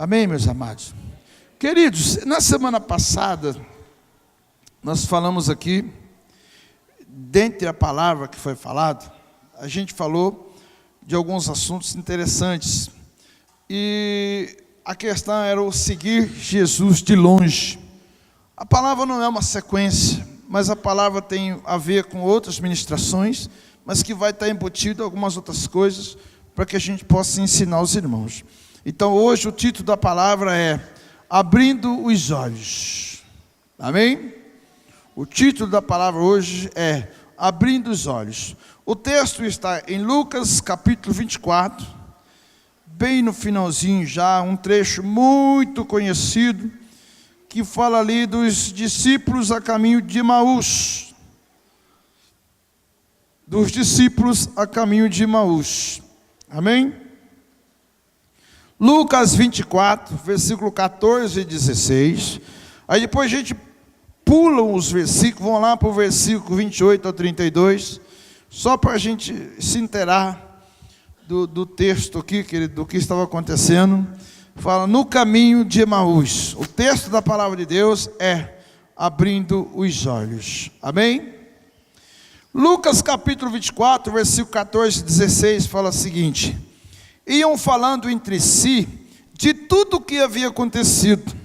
Amém, meus amados? Queridos, na semana passada, nós falamos aqui, dentre a palavra que foi falada, a gente falou de alguns assuntos interessantes. E a questão era o seguir Jesus de longe. A palavra não é uma sequência, mas a palavra tem a ver com outras ministrações, mas que vai estar embutido algumas outras coisas, para que a gente possa ensinar os irmãos. Então hoje o título da palavra é Abrindo os Olhos. Amém? O título da palavra hoje é Abrindo os Olhos. O texto está em Lucas capítulo 24, bem no finalzinho já, um trecho muito conhecido, que fala ali dos discípulos a caminho de Emaús. Dos discípulos a caminho de Emaús. Amém? Lucas 24, versículo 14 e 16. Aí depois a gente pula os versículos, vão lá para o versículo 28 a 32, só para a gente se inteirar do texto aqui, querido, do que estava acontecendo. Fala no caminho de Emaús. O texto da palavra de Deus é abrindo os olhos. Amém? Lucas capítulo 24, versículo 14 e 16 fala o seguinte: iam falando entre si de tudo o que havia acontecido.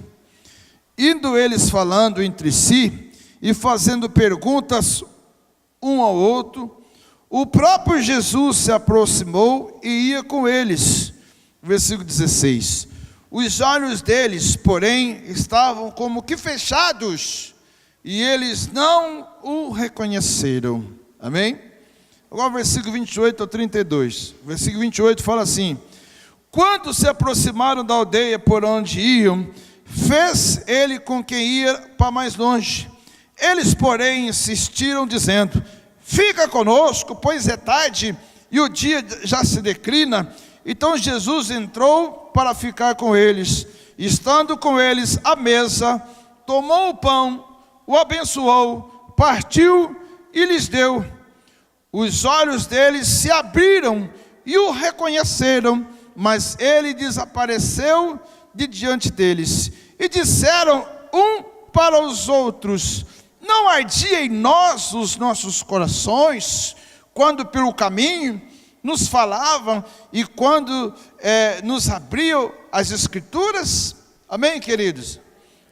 Indo eles falando entre si e fazendo perguntas um ao outro, o próprio Jesus se aproximou e ia com eles. Versículo 16. Os olhos deles, porém, estavam como que fechados, e eles não o reconheceram. Amém? Agora o versículo 28 ao 32. O versículo 28 fala assim: quando se aproximaram da aldeia por onde iam, fez ele com quem ia para mais longe. Eles, porém, insistiram, dizendo: fica conosco, pois é tarde e o dia já se declina. Então Jesus entrou para ficar com eles. Estando com eles à mesa, tomou o pão, o abençoou, partiu e lhes deu. Os olhos deles se abriram e o reconheceram, mas ele desapareceu de diante deles. E disseram um para os outros: não ardia em nós os nossos corações, quando pelo caminho nos falavam e quando nos abriam as escrituras? Amém, queridos?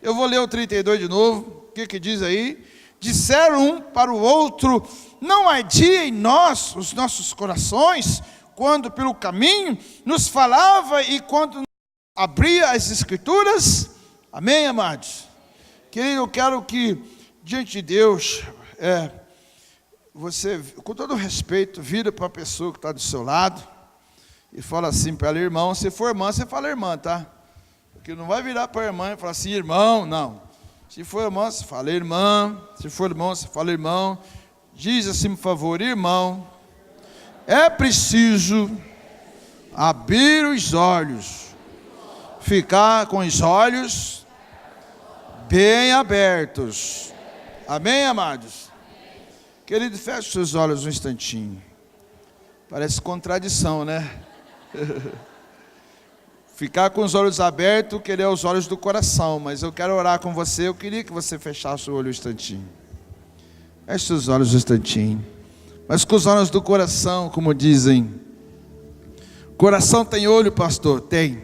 Eu vou ler o 32 de novo. O que diz aí? Disseram um para o outro: não ardia em nós os nossos corações, quando pelo caminho nos falava e quando abria as escrituras? Amém, amados? Querido, eu quero que diante de Deus, você, com todo respeito, vira para a pessoa que está do seu lado e fala assim para ela: irmão. Se for irmã, você fala irmã, tá? Porque não vai virar para a irmã e falar assim: irmão, não. Se for irmã, você fala irmã. Se for irmão, você fala irmão. Diz assim, por favor: irmão, é preciso abrir os olhos, ficar com os olhos bem abertos. Amém, amados? Querido, feche seus olhos um instantinho. Parece contradição, né? Ficar com os olhos abertos, querer os olhos do coração. Mas eu quero orar com você. Eu queria que você fechasse o olho um instantinho. Feche seus olhos um instantinho. Mas com os olhos do coração, como dizem. Coração tem olho, pastor? Tem.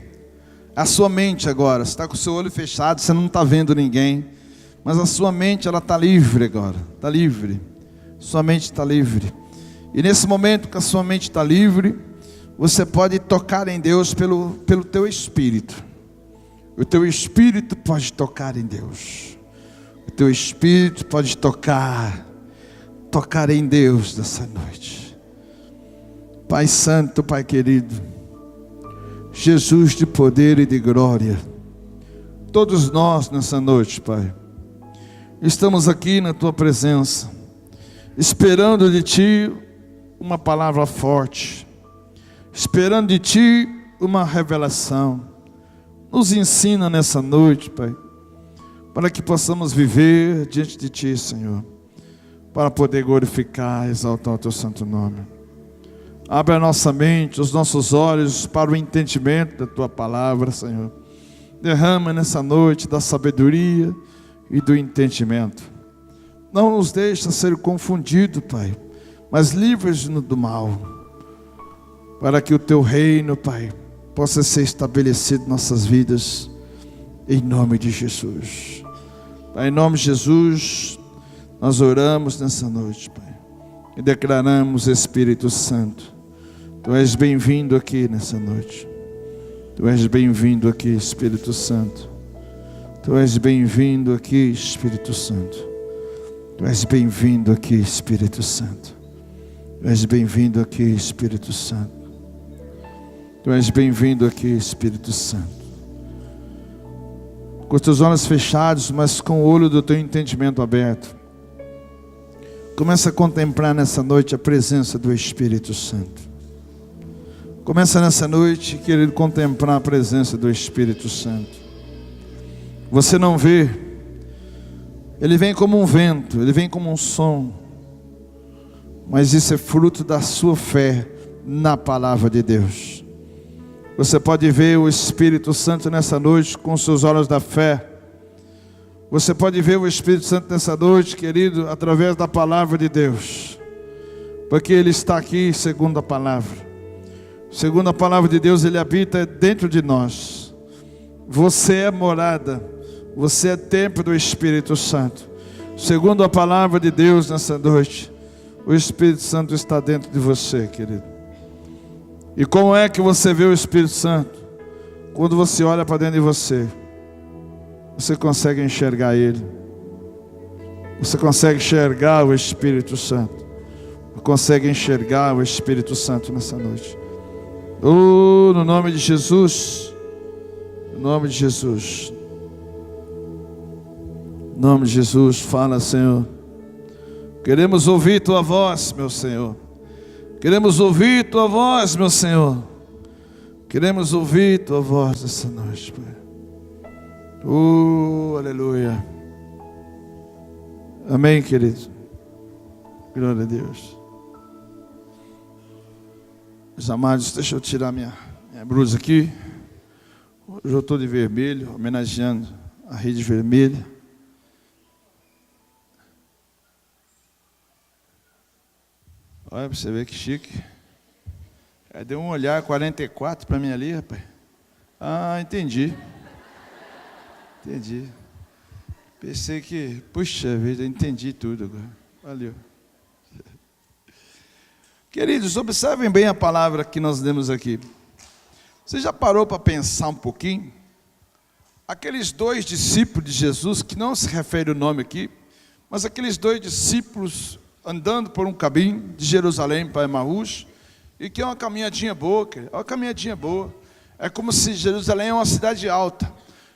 A sua mente agora, você está com o seu olho fechado, você não está vendo ninguém. Mas a sua mente, ela está livre agora. Está livre. Sua mente está livre. E nesse momento que a sua mente está livre, você pode tocar em Deus pelo teu espírito. O teu espírito pode tocar em Deus. O teu espírito pode tocar em Deus nessa noite. Pai santo, Pai querido, Jesus de poder e de glória, todos nós nessa noite, Pai, estamos aqui na tua presença, esperando de ti uma palavra forte, esperando de ti uma revelação. Nos ensina nessa noite, Pai, para que possamos viver diante de ti, Senhor, para poder glorificar, exaltar o teu santo nome. Abre a nossa mente, os nossos olhos para o entendimento da tua palavra, Senhor. Derrama nessa noite da sabedoria e do entendimento. Não nos deixa ser confundido, Pai, mas livra-nos do mal, para que o Teu reino, Pai, possa ser estabelecido em nossas vidas, em nome de Jesus. Pai, em nome de Jesus, nós oramos nessa noite, Pai, e declaramos, Espírito Santo, Tu és bem-vindo aqui nessa noite. Tu és bem-vindo aqui, Espírito Santo. Tu és bem-vindo aqui, Espírito Santo. Tu és bem-vindo aqui, Espírito Santo. Tu és bem-vindo aqui, Espírito Santo. Tu és bem-vindo aqui, Espírito Santo. Com os teus olhos fechados, mas com o olho do teu entendimento aberto, começa a contemplar nessa noite a presença do Espírito Santo. Começa nessa noite, querido, contemplar a presença do Espírito Santo. Você não vê, ele vem como um vento, ele vem como um som, mas isso é fruto da sua fé na palavra de Deus. Você pode ver o Espírito Santo nessa noite com os seus olhos da fé. Você pode ver o Espírito Santo nessa noite, querido, através da palavra de Deus, porque ele está aqui segundo a palavra. Segundo a palavra de Deus, ele habita dentro de nós. Você é morada, você é templo do Espírito Santo. Segundo a palavra de Deus nessa noite, o Espírito Santo está dentro de você, querido. E como é que você vê o Espírito Santo? Quando você olha para dentro de você, você consegue enxergar ele. Você consegue enxergar o Espírito Santo. Você consegue enxergar o Espírito Santo nessa noite. Oh, no nome de Jesus, no nome de Jesus, no nome de Jesus, fala, Senhor. Queremos ouvir Tua voz, meu Senhor. Queremos ouvir Tua voz, meu Senhor. Queremos ouvir Tua voz essa noite, Pai. Oh, aleluia. Amém, querido. Glória a Deus. Meus amados, deixa eu tirar minha blusa aqui. Hoje eu estou de vermelho, homenageando a Rede Vermelha. Olha para você ver que chique. Deu um olhar 44 para mim ali, rapaz. Ah, entendi. Entendi. Pensei que, puxa vida, entendi tudo agora. Valeu. Queridos, observem bem a palavra que nós lemos aqui. Você já parou para pensar um pouquinho? Aqueles dois discípulos de Jesus, que não se refere o nome aqui, mas aqueles dois discípulos andando por um caminho de Jerusalém para Emaús, e que é uma caminhadinha boa, querido, é uma caminhadinha boa. É como se Jerusalém é uma cidade alta.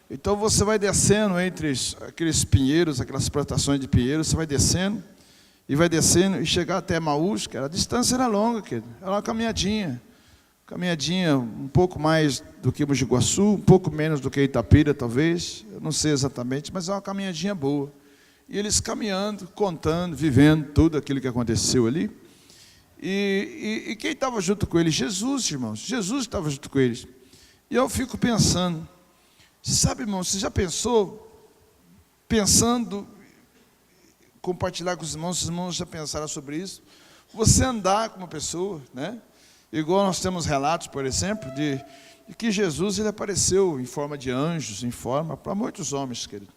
Então você vai descendo entre aqueles pinheiros, aquelas plantações de pinheiros, você vai descendo e chegar até Emaús, que a distância era longa, querido. Era uma caminhadinha um pouco mais do que Mogi Guaçu, um pouco menos do que Itapira, talvez, eu não sei exatamente, mas é uma caminhadinha boa. E eles caminhando, contando, vivendo tudo aquilo que aconteceu ali. E quem estava junto com eles? Jesus, irmãos. Jesus estava junto com eles. E eu fico pensando, você sabe, irmão, você já pensou, compartilhar com os irmãos já pensaram sobre isso? Você andar com uma pessoa, né? Igual nós temos relatos, por exemplo, de que Jesus ele apareceu em forma de anjos, em forma para muitos homens, querido.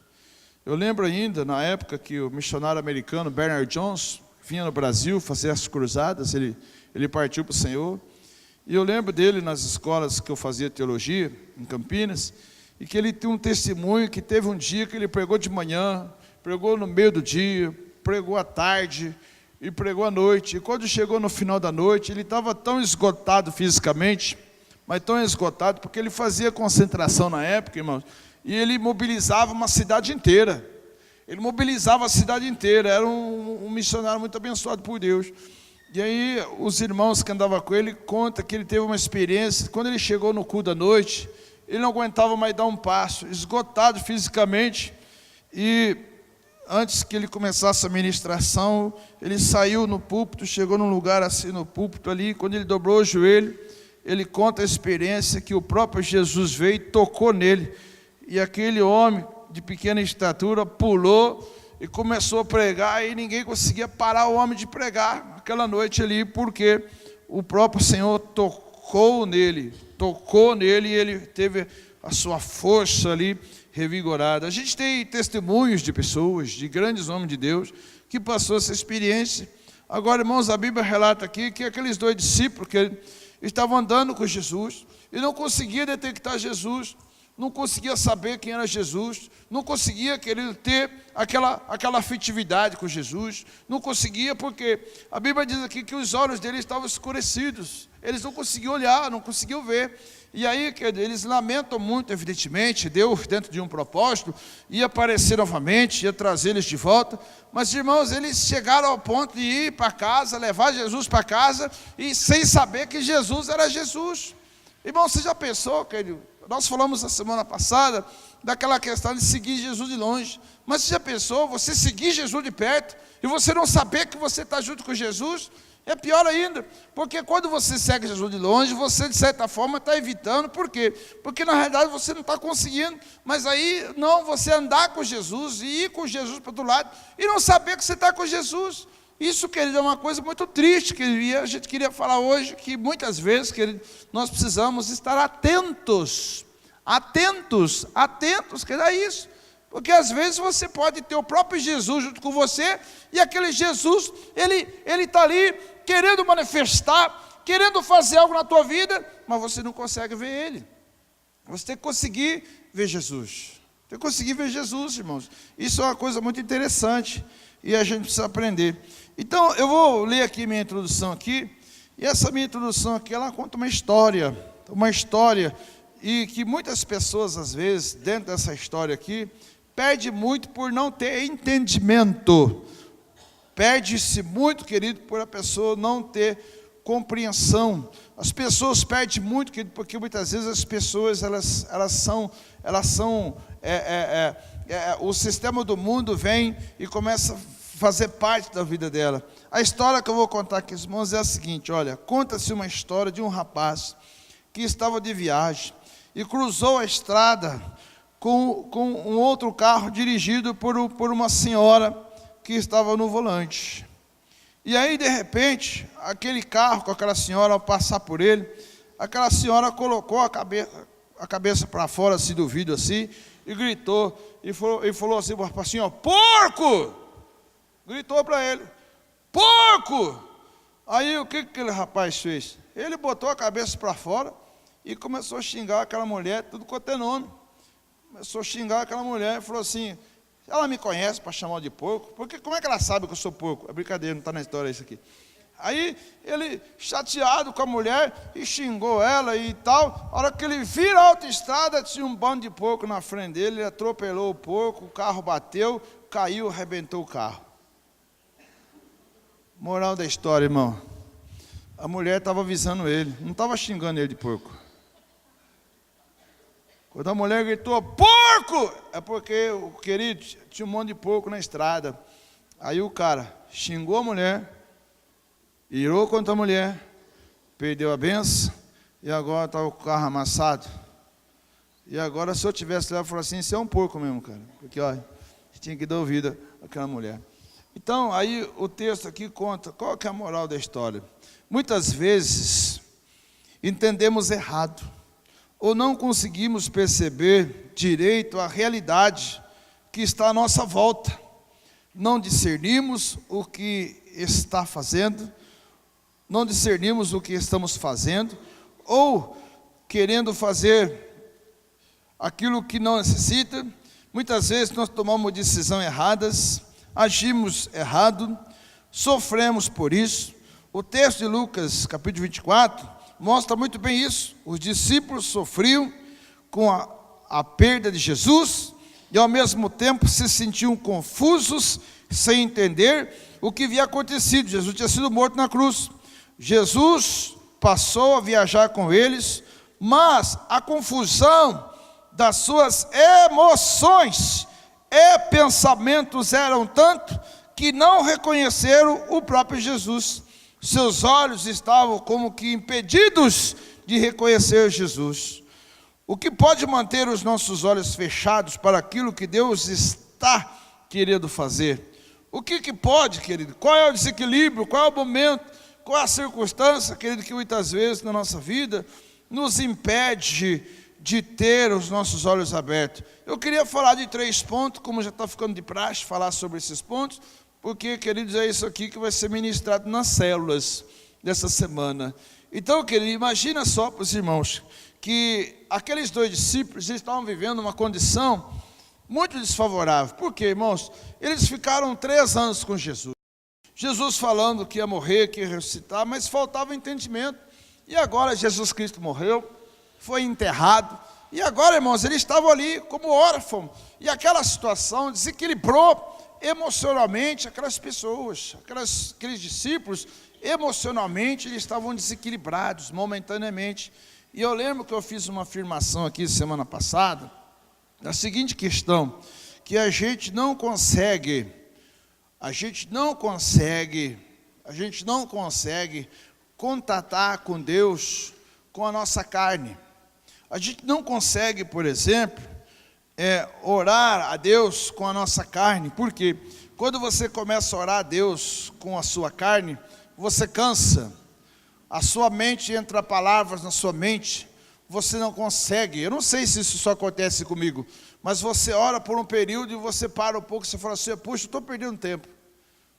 Eu lembro ainda, na época que o missionário americano Bernard Jones vinha no Brasil fazer as cruzadas, ele partiu para o Senhor. E eu lembro dele nas escolas que eu fazia teologia, em Campinas, e que ele tem um testemunho que teve um dia que ele pregou de manhã, pregou no meio do dia, pregou à tarde e pregou à noite. E quando chegou no final da noite, ele estava tão esgotado fisicamente, mas tão esgotado, porque ele fazia concentração na época, irmãos, e ele mobilizava uma cidade inteira. Ele mobilizava a cidade inteira, era um missionário muito abençoado por Deus. E aí os irmãos que andavam com ele contam que ele teve uma experiência, quando ele chegou no culto da noite, ele não aguentava mais dar um passo, esgotado fisicamente, e antes que ele começasse a ministração, ele saiu no púlpito, chegou num lugar assim no púlpito ali, quando ele dobrou o joelho, ele conta a experiência que o próprio Jesus veio e tocou nele, e aquele homem de pequena estatura pulou e começou a pregar, e ninguém conseguia parar o homem de pregar aquela noite ali, porque o próprio Senhor tocou nele e ele teve a sua força ali revigorada. A gente tem testemunhos de pessoas, de grandes homens de Deus, que passou essa experiência. Agora, irmãos, a Bíblia relata aqui que aqueles 2 discípulos que estavam andando com Jesus e não conseguiam detectar Jesus, não conseguia saber quem era Jesus, não conseguia querer ter aquela afetividade com Jesus, não conseguia, porque a Bíblia diz aqui que os olhos deles estavam escurecidos, eles não conseguiam olhar, não conseguiam ver. E aí eles lamentam muito, evidentemente, Deus, dentro de um propósito, ia aparecer novamente, ia trazer eles de volta. Mas, irmãos, eles chegaram ao ponto de ir para casa, levar Jesus para casa, e sem saber que Jesus era Jesus. Irmão, você já pensou, querido? Nós falamos na semana passada daquela questão de seguir Jesus de longe. Mas você já pensou, você seguir Jesus de perto, e você não saber que você está junto com Jesus? É pior ainda, porque quando você segue Jesus de longe, você de certa forma está evitando. Por quê? Porque na realidade você não está conseguindo. Mas aí não, você andar com Jesus e ir com Jesus para o outro lado e não saber que você está com Jesus. Isso, querido, é uma coisa muito triste, querido, e a gente queria falar hoje que muitas vezes, querido, nós precisamos estar atentos, querido, a isso. Porque às vezes você pode ter o próprio Jesus junto com você, e aquele Jesus, ele está ali querendo manifestar, querendo fazer algo na tua vida, mas você não consegue ver ele. Você tem que conseguir ver Jesus. Tem que conseguir ver Jesus, irmãos. Isso é uma coisa muito interessante, e a gente precisa aprender. Então, eu vou ler aqui minha introdução aqui, e essa minha introdução aqui, ela conta uma história, e que muitas pessoas, às vezes, dentro dessa história aqui, perde muito por não ter entendimento. Perde-se muito, querido, por a pessoa não ter compreensão. As pessoas perdem muito, querido, porque muitas vezes as pessoas, o sistema do mundo vem e começa a fazer parte da vida dela. A história que eu vou contar aqui, irmãos, é a seguinte, olha, conta-se uma história de um rapaz que estava de viagem e cruzou a estrada com um outro carro dirigido por uma senhora que estava no volante. E aí, de repente, aquele carro com aquela senhora, ao passar por ele, aquela senhora colocou a cabeça para fora, assim, do vidro, assim, e gritou, e falou assim para o senhor, porco! Gritou para ele, porco! Aí, o que aquele rapaz fez? Ele botou a cabeça para fora e começou a xingar aquela mulher, tudo quanto é nome. Começou a xingar aquela mulher e falou assim, ela me conhece para chamar de porco? Porque como é que ela sabe que eu sou porco? É brincadeira, não está na história isso aqui. Aí ele, chateado com a mulher, e xingou ela e tal. A hora que ele vira a autoestrada, tinha um bando de porco na frente dele, ele atropelou o porco, o carro bateu, caiu, arrebentou o carro. Moral da história, irmão. A mulher estava avisando ele, não estava xingando ele de porco. Quando a mulher gritou, porco! É porque, o querido, tinha um monte de porco na estrada. Aí o cara xingou a mulher, irou contra a mulher, perdeu a benção, e agora está o carro amassado. E agora, se eu tivesse lá, eu falaria assim, isso é um porco mesmo, cara. Porque, olha, tinha que dar ouvido àquela mulher. Então, aí o texto aqui conta, qual que é a moral da história? Muitas vezes, entendemos errado, ou não conseguimos perceber direito a realidade que está à nossa volta. Não discernimos o que está fazendo, não discernimos o que estamos fazendo, ou querendo fazer aquilo que não necessita. Muitas vezes nós tomamos decisões erradas, agimos errado, sofremos por isso. O texto de Lucas, capítulo 24, mostra muito bem isso. Os discípulos sofriam com a perda de Jesus e ao mesmo tempo se sentiam confusos, sem entender o que havia acontecido. Jesus tinha sido morto na cruz. Jesus passou a viajar com eles, mas a confusão das suas emoções e pensamentos eram tanto que não reconheceram o próprio Jesus. Seus olhos estavam como que impedidos de reconhecer Jesus. O que pode manter os nossos olhos fechados para aquilo que Deus está querendo fazer? O que pode, querido? Qual é o desequilíbrio? Qual é o momento? Qual é a circunstância, querido, que muitas vezes na nossa vida nos impede de ter os nossos olhos abertos? Eu queria falar de 3 pontos, como já está ficando de praxe falar sobre esses pontos, porque, queridos, é isso aqui que vai ser ministrado nas células dessa semana. Então, querido, imagina só para os irmãos, que aqueles 2 discípulos estavam vivendo uma condição muito desfavorável. Por quê, irmãos? Eles ficaram 3 anos com Jesus. Jesus falando que ia morrer, que ia ressuscitar, mas faltava entendimento. E agora Jesus Cristo morreu, foi enterrado, e agora, irmãos, eles estavam ali como órfãos, e aquela situação desequilibrou emocionalmente aquelas pessoas, aqueles discípulos, emocionalmente eles estavam desequilibrados momentaneamente. E eu lembro que eu fiz uma afirmação aqui semana passada, da seguinte questão, que a gente não consegue contatar com Deus com a nossa carne. A gente não consegue, por exemplo, orar a Deus com a nossa carne. Por quê? Quando você começa a orar a Deus com a sua carne, você cansa. A sua mente entra palavras na sua mente, você não consegue. Eu não sei se isso só acontece comigo, mas você ora por um período e você para um pouco e você fala assim: puxa, eu estou perdendo tempo,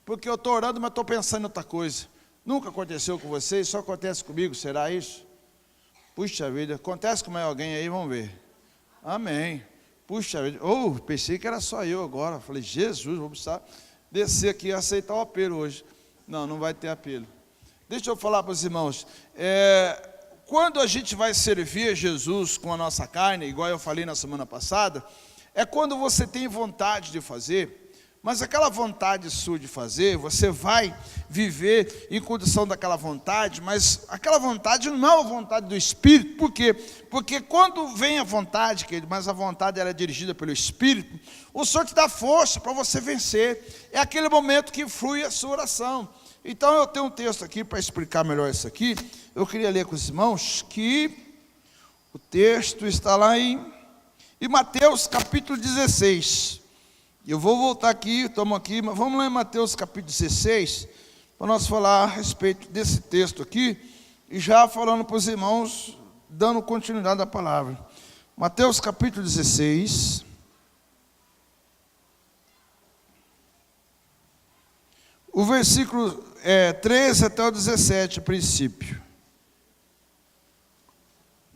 porque eu estou orando, mas estou pensando em outra coisa. Nunca aconteceu com você, só acontece comigo, será isso? Puxa vida, acontece com mais alguém aí, vamos ver. Amém. Puxa vida, pensei que era só eu agora. Falei, Jesus, vou precisar descer aqui e aceitar o apelo hoje. Não vai ter apelo. Deixa eu falar para os irmãos, quando a gente vai servir a Jesus com a nossa carne, igual eu falei na semana passada, é quando você tem vontade de fazer, mas aquela vontade sua de fazer, você vai viver em condição daquela vontade, mas aquela vontade não é a vontade do Espírito. Por quê? Porque quando vem a vontade, querido, mas a vontade ela é dirigida pelo Espírito, o Senhor te dá força para você vencer. É aquele momento que flui a sua oração. Então eu tenho um texto aqui para explicar melhor isso aqui. Eu queria ler com os irmãos que o texto está lá em Mateus capítulo 16. Eu vou voltar aqui, estamos aqui, mas vamos lá em Mateus capítulo 16, para nós falar a respeito desse texto aqui, e já falando para os irmãos, dando continuidade à palavra. Mateus capítulo 16, o versículo 13 até o 17, a princípio.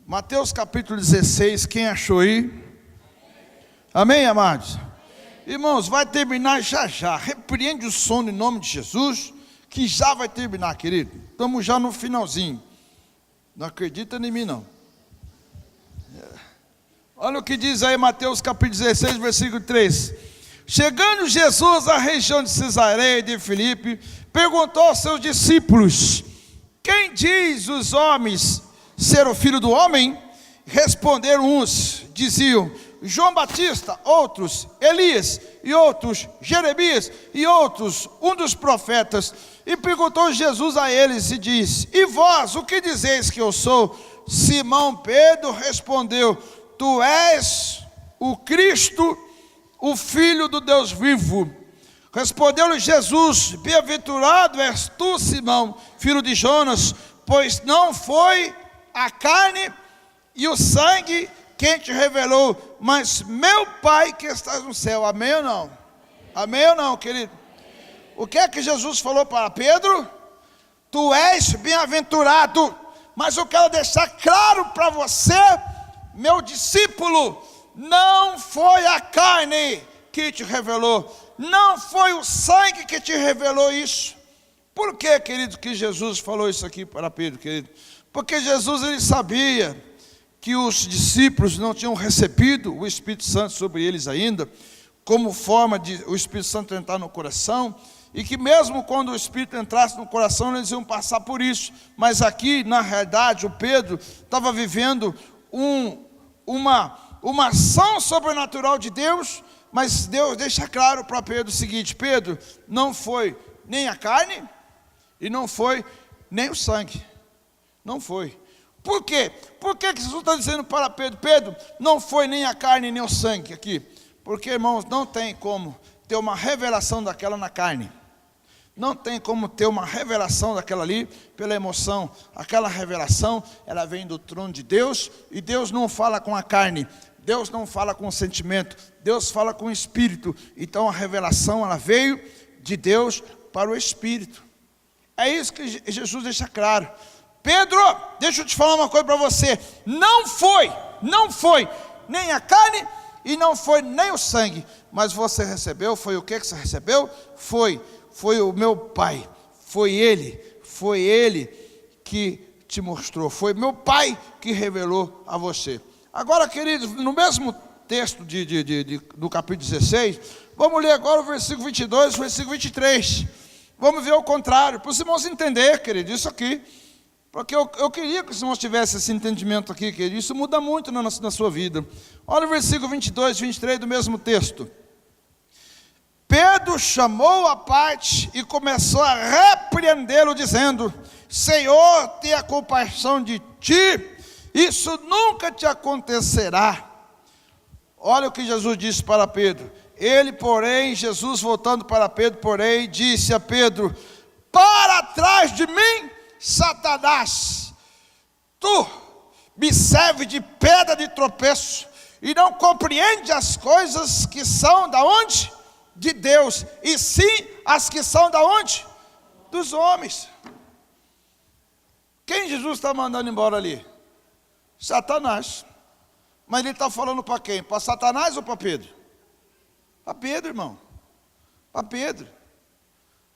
Mateus capítulo 16, quem achou aí? Amém, amados? Irmãos, vai terminar já. Repreende o sono em nome de Jesus, que já vai terminar, querido. Estamos já no finalzinho. Não acredita em mim, não. Olha o que diz aí Mateus capítulo 16, versículo 3. Chegando Jesus à região de Cesareia e de Filipe, perguntou aos seus discípulos: quem diz os homens ser o Filho do Homem? Responderam uns, diziam João Batista, outros Elias, e outros Jeremias, e outros um dos profetas. E perguntou Jesus a eles e disse: e vós, o que dizeis que eu sou? Simão Pedro respondeu: tu és o Cristo, o Filho do Deus vivo. Respondeu-lhe Jesus: bem-aventurado és tu, Simão, filho de Jonas, pois não foi a carne e o sangue quem te revelou, mas meu Pai que estás no céu. Amém ou não? Amém ou não, querido? O que é que Jesus falou para Pedro? Tu és bem-aventurado. Mas eu quero deixar claro para você, meu discípulo, não foi a carne que te revelou, não foi o sangue que te revelou isso. Por que, querido, que Jesus falou isso aqui para Pedro, querido? Porque Jesus, ele sabia que os discípulos não tinham recebido o Espírito Santo sobre eles ainda, como forma de o Espírito Santo entrar no coração, e que mesmo quando o Espírito entrasse no coração, eles iam passar por isso. Mas aqui, na realidade, o Pedro estava vivendo uma ação sobrenatural de Deus, mas Deus deixa claro para Pedro o seguinte: Pedro, não foi nem a carne, e não foi nem o sangue, não foi. Por quê? Por que Jesus está dizendo para Pedro? Pedro, não foi nem a carne nem o sangue aqui. Porque, irmãos, não tem como ter uma revelação daquela na carne. Não tem como ter uma revelação daquela ali pela emoção. Aquela revelação, ela vem do trono de Deus, e Deus não fala com a carne, Deus não fala com o sentimento, Deus fala com o Espírito. Então a revelação, ela veio de Deus para o Espírito. É isso que Jesus deixa claro. Pedro, deixa eu te falar uma coisa para você. Não foi nem a carne e não foi nem o sangue, mas você recebeu, foi o que você recebeu? Foi o meu Pai, foi Ele que te mostrou, foi meu Pai que revelou a você. Agora, queridos, no mesmo texto do capítulo 16, vamos ler agora o versículo 22, o versículo 23, vamos ver o contrário, para os irmãos entenderem, querido, isso aqui, porque eu queria que os irmãos tivessem esse entendimento aqui, querido, isso muda muito na sua vida. Olha o versículo 22 e 23 do mesmo texto. Pedro chamou à parte e começou a repreendê-lo, dizendo: Senhor, tenha compaixão de ti, isso nunca te acontecerá. Olha o que Jesus disse para Pedro. Ele, porém, Jesus voltando para Pedro, porém, disse a Pedro: para trás de mim, Satanás, tu me serve de pedra de tropeço e não compreende as coisas que são da onde? De Deus, e sim as que são da onde? Dos homens. Quem Jesus está mandando embora ali? Satanás. Mas ele está falando para quem? Para Satanás ou para Pedro? Para Pedro, irmão. Para Pedro.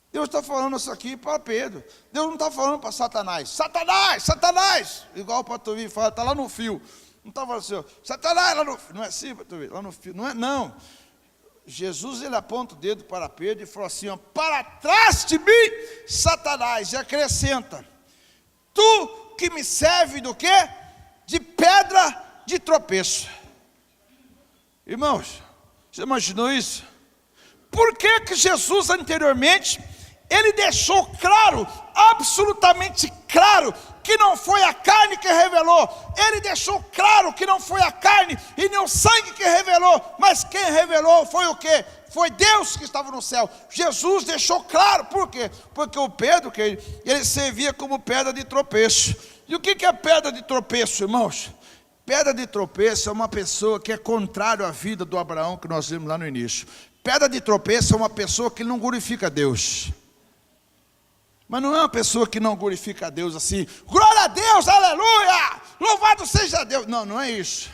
Deus está falando isso aqui para Pedro. Deus não está falando para Satanás. Satanás, Satanás. Igual o pastor Vitor fala, está lá no fio. Não está falando assim, Satanás lá no fio. Não é assim, pastor Vitor? Lá no fio. Não é, não. Jesus, ele aponta o dedo para Pedro e falou assim, ó, para trás de mim, Satanás, e acrescenta, tu que me serve do quê? De pedra de tropeço. Irmãos, você imaginou isso? Por que Jesus anteriormente, ele deixou claro, absolutamente claro, que não foi a carne que revelou. Ele deixou claro que não foi a carne e nem o sangue que revelou, mas quem revelou foi o quê? Foi Deus que estava no céu. Jesus deixou claro, por quê? Porque o Pedro, ele servia como pedra de tropeço. E o que é pedra de tropeço, irmãos? Pedra de tropeço é uma pessoa que é contrário à vida do Abraão que nós vimos lá no início. Pedra de tropeço é uma pessoa que não glorifica a Deus. Mas não é uma pessoa que não glorifica a Deus assim, glória a Deus, aleluia, louvado seja Deus. Não, não é isso.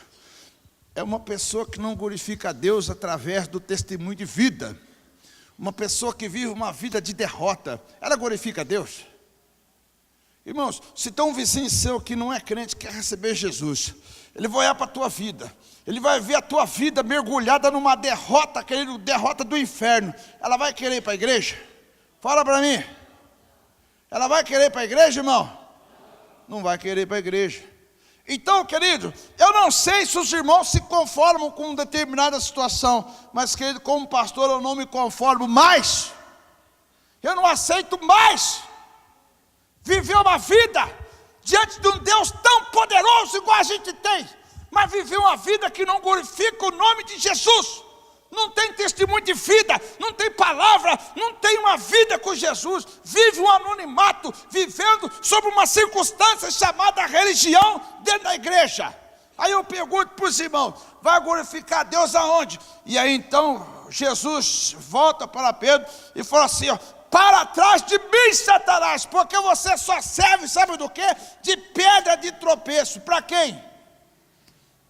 É uma pessoa que não glorifica a Deus através do testemunho de vida. Uma pessoa que vive uma vida de derrota, ela glorifica a Deus? Irmãos, se tem um vizinho seu que não é crente, quer receber Jesus, ele vai olhar para a tua vida, ele vai ver a tua vida mergulhada numa derrota, querido, derrota do inferno. Ela vai querer ir para a igreja? Fala para mim. Ela vai querer ir para a igreja, irmão? Não vai querer ir para a igreja. Então, querido, eu não sei se os irmãos se conformam com determinada situação, mas, querido, como pastor, eu não me conformo mais. Eu não aceito mais viver uma vida diante de um Deus tão poderoso igual a gente tem, mas viver uma vida que não glorifica o nome de Jesus. Não tem testemunho de vida, não tem palavra, não tem uma vida com Jesus, vive um anonimato, vivendo sobre uma circunstância chamada religião dentro da igreja. Aí eu pergunto para os irmãos, vai glorificar Deus aonde? E aí então Jesus volta para Pedro e fala assim, ó, para trás de mim, Satanás, porque você só serve, sabe do quê? De pedra de tropeço. Para quem?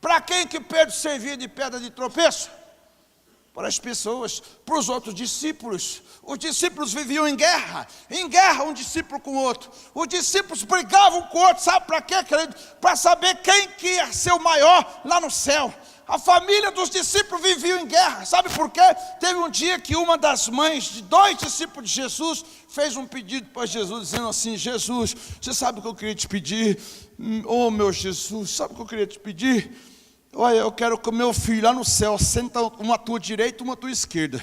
Para quem que Pedro servia de pedra de tropeço? Para as pessoas, para os outros discípulos. Os discípulos viviam em guerra um discípulo com o outro. Os discípulos brigavam com o outro, sabe para quê, querido? Para saber quem que ia ser o maior lá no céu. A família dos discípulos vivia em guerra, sabe por quê? Teve um dia que uma das mães de 2 discípulos de Jesus fez um pedido para Jesus, dizendo assim, Jesus, você sabe o que eu queria te pedir? Oh meu Jesus, sabe o que eu queria te pedir? Olha, eu quero que o meu filho lá no céu senta uma à tua direita e uma à tua esquerda.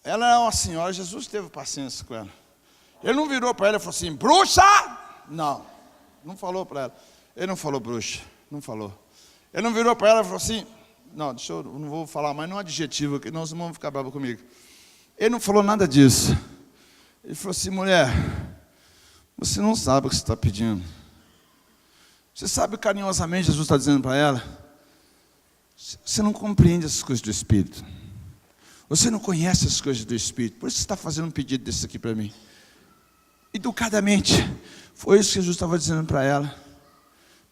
Ela é uma senhora, Jesus teve paciência com ela. Ele não virou para ela e falou assim, bruxa, Não falou para ela. Ele não falou bruxa, não falou. Ele não virou para ela e falou assim, não vou falar mais nenhum adjetivo, porque não, os irmãos vão ficar bravos comigo. Ele não falou nada disso. Ele falou assim, mulher, você não sabe o que você está pedindo. Você sabe carinhosamente Jesus está dizendo para ela? Você não compreende essas coisas do Espírito. Você não conhece as coisas do Espírito. Por isso você está fazendo um pedido desse aqui para mim. Educadamente. Foi isso que Jesus estava dizendo para ela.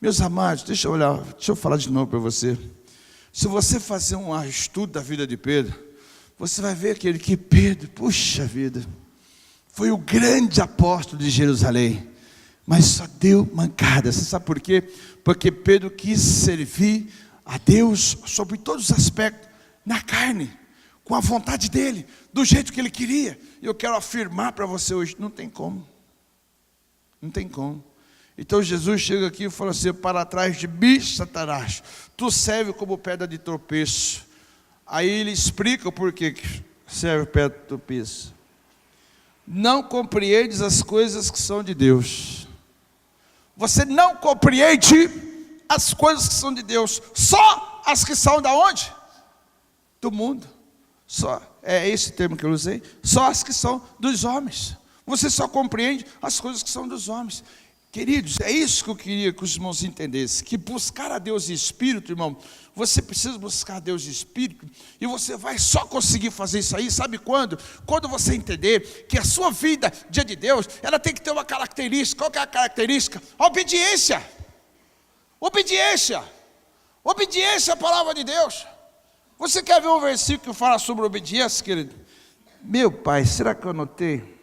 Meus amados, deixa eu falar de novo para você. Se você fazer um estudo da vida de Pedro, você vai ver que Pedro, puxa vida, foi o grande apóstolo de Jerusalém, mas só deu mancada. Você sabe por quê? Porque Pedro quis servir a Deus sobre todos os aspectos, na carne, com a vontade dele, do jeito que ele queria. E eu quero afirmar para você hoje, não tem como. Não tem como. Então Jesus chega aqui e fala assim, para trás de mim, Satanás, tu serve como pedra de tropeço. Aí ele explica o porquê que serve pedra de tropeço. Não compreendes as coisas que são de Deus. Você não compreende as coisas que são de Deus. Só as que são da onde? Do mundo. Só, é esse termo que eu usei. Só as que são dos homens. Você só compreende as coisas que são dos homens. Queridos, é isso que eu queria que os irmãos entendessem, que buscar a Deus em Espírito, irmão, você precisa buscar a Deus em Espírito, e você vai só conseguir fazer isso aí, sabe quando? Quando você entender que a sua vida diante de Deus, ela tem que ter uma característica. Qual que é a característica? A obediência. Obediência. Obediência à palavra de Deus. Você quer ver um versículo que fala sobre obediência, querido? Meu pai, será que eu anotei?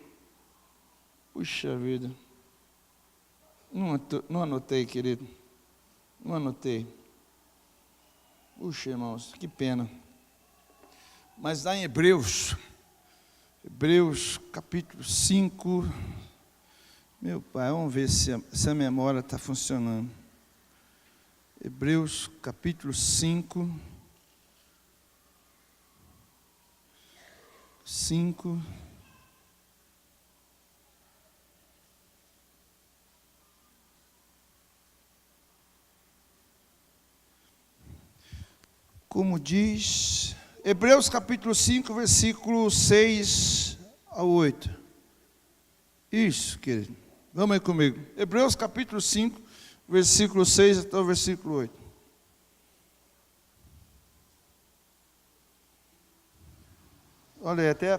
Puxa vida. Não anotei, querido. Não anotei. Puxa, irmãos, que pena. Mas lá em Hebreus capítulo 5. Meu pai, vamos ver se a memória está funcionando. Hebreus capítulo 5. 5. Como diz, Hebreus capítulo 5, versículo 6 a 8. Isso, querido. Vamos aí comigo. Hebreus capítulo 5, versículo 6 até o versículo 8. Olha aí, até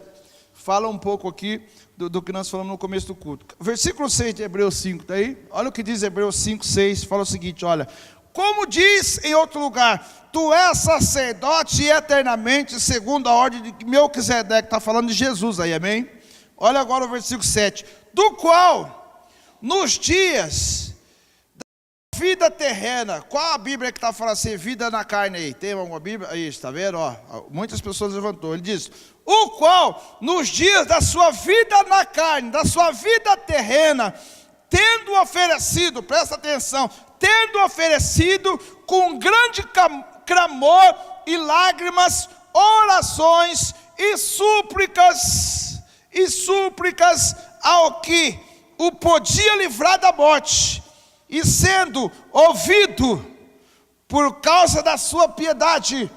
fala um pouco aqui do que nós falamos no começo do culto. Versículo 6 de Hebreus 5, está aí? Olha o que diz Hebreus 5, 6, fala o seguinte, olha. Como diz em outro lugar, tu és sacerdote eternamente, segundo a ordem de Melquisedeque, está falando de Jesus aí, amém? Olha agora o versículo 7, do qual, nos dias da vida terrena, qual a Bíblia que está falando assim, vida na carne aí? Tem alguma Bíblia? Aí, está vendo? Ó, muitas pessoas levantou, ele diz, o qual, nos dias da sua vida na carne, da sua vida terrena, tendo oferecido, presta atenção, tendo oferecido com grande clamor e lágrimas, orações e súplicas ao que o podia livrar da morte, e sendo ouvido por causa da sua piedade,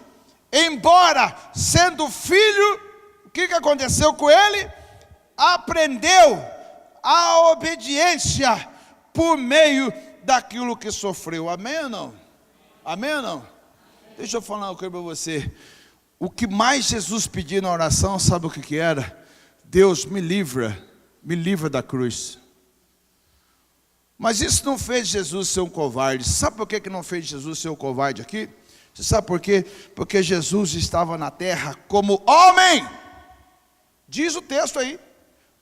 embora sendo filho, o que aconteceu com ele? Aprendeu a obediência por meio daquilo que sofreu. Amém ou não? Amém ou não? Deixa eu falar uma coisa para você. O que mais Jesus pediu na oração, sabe o que era? Deus, me livra da cruz. Mas isso não fez Jesus ser um covarde. Sabe por que não fez Jesus ser um covarde aqui? Você sabe por quê? Porque Jesus estava na terra como homem. Diz o texto aí.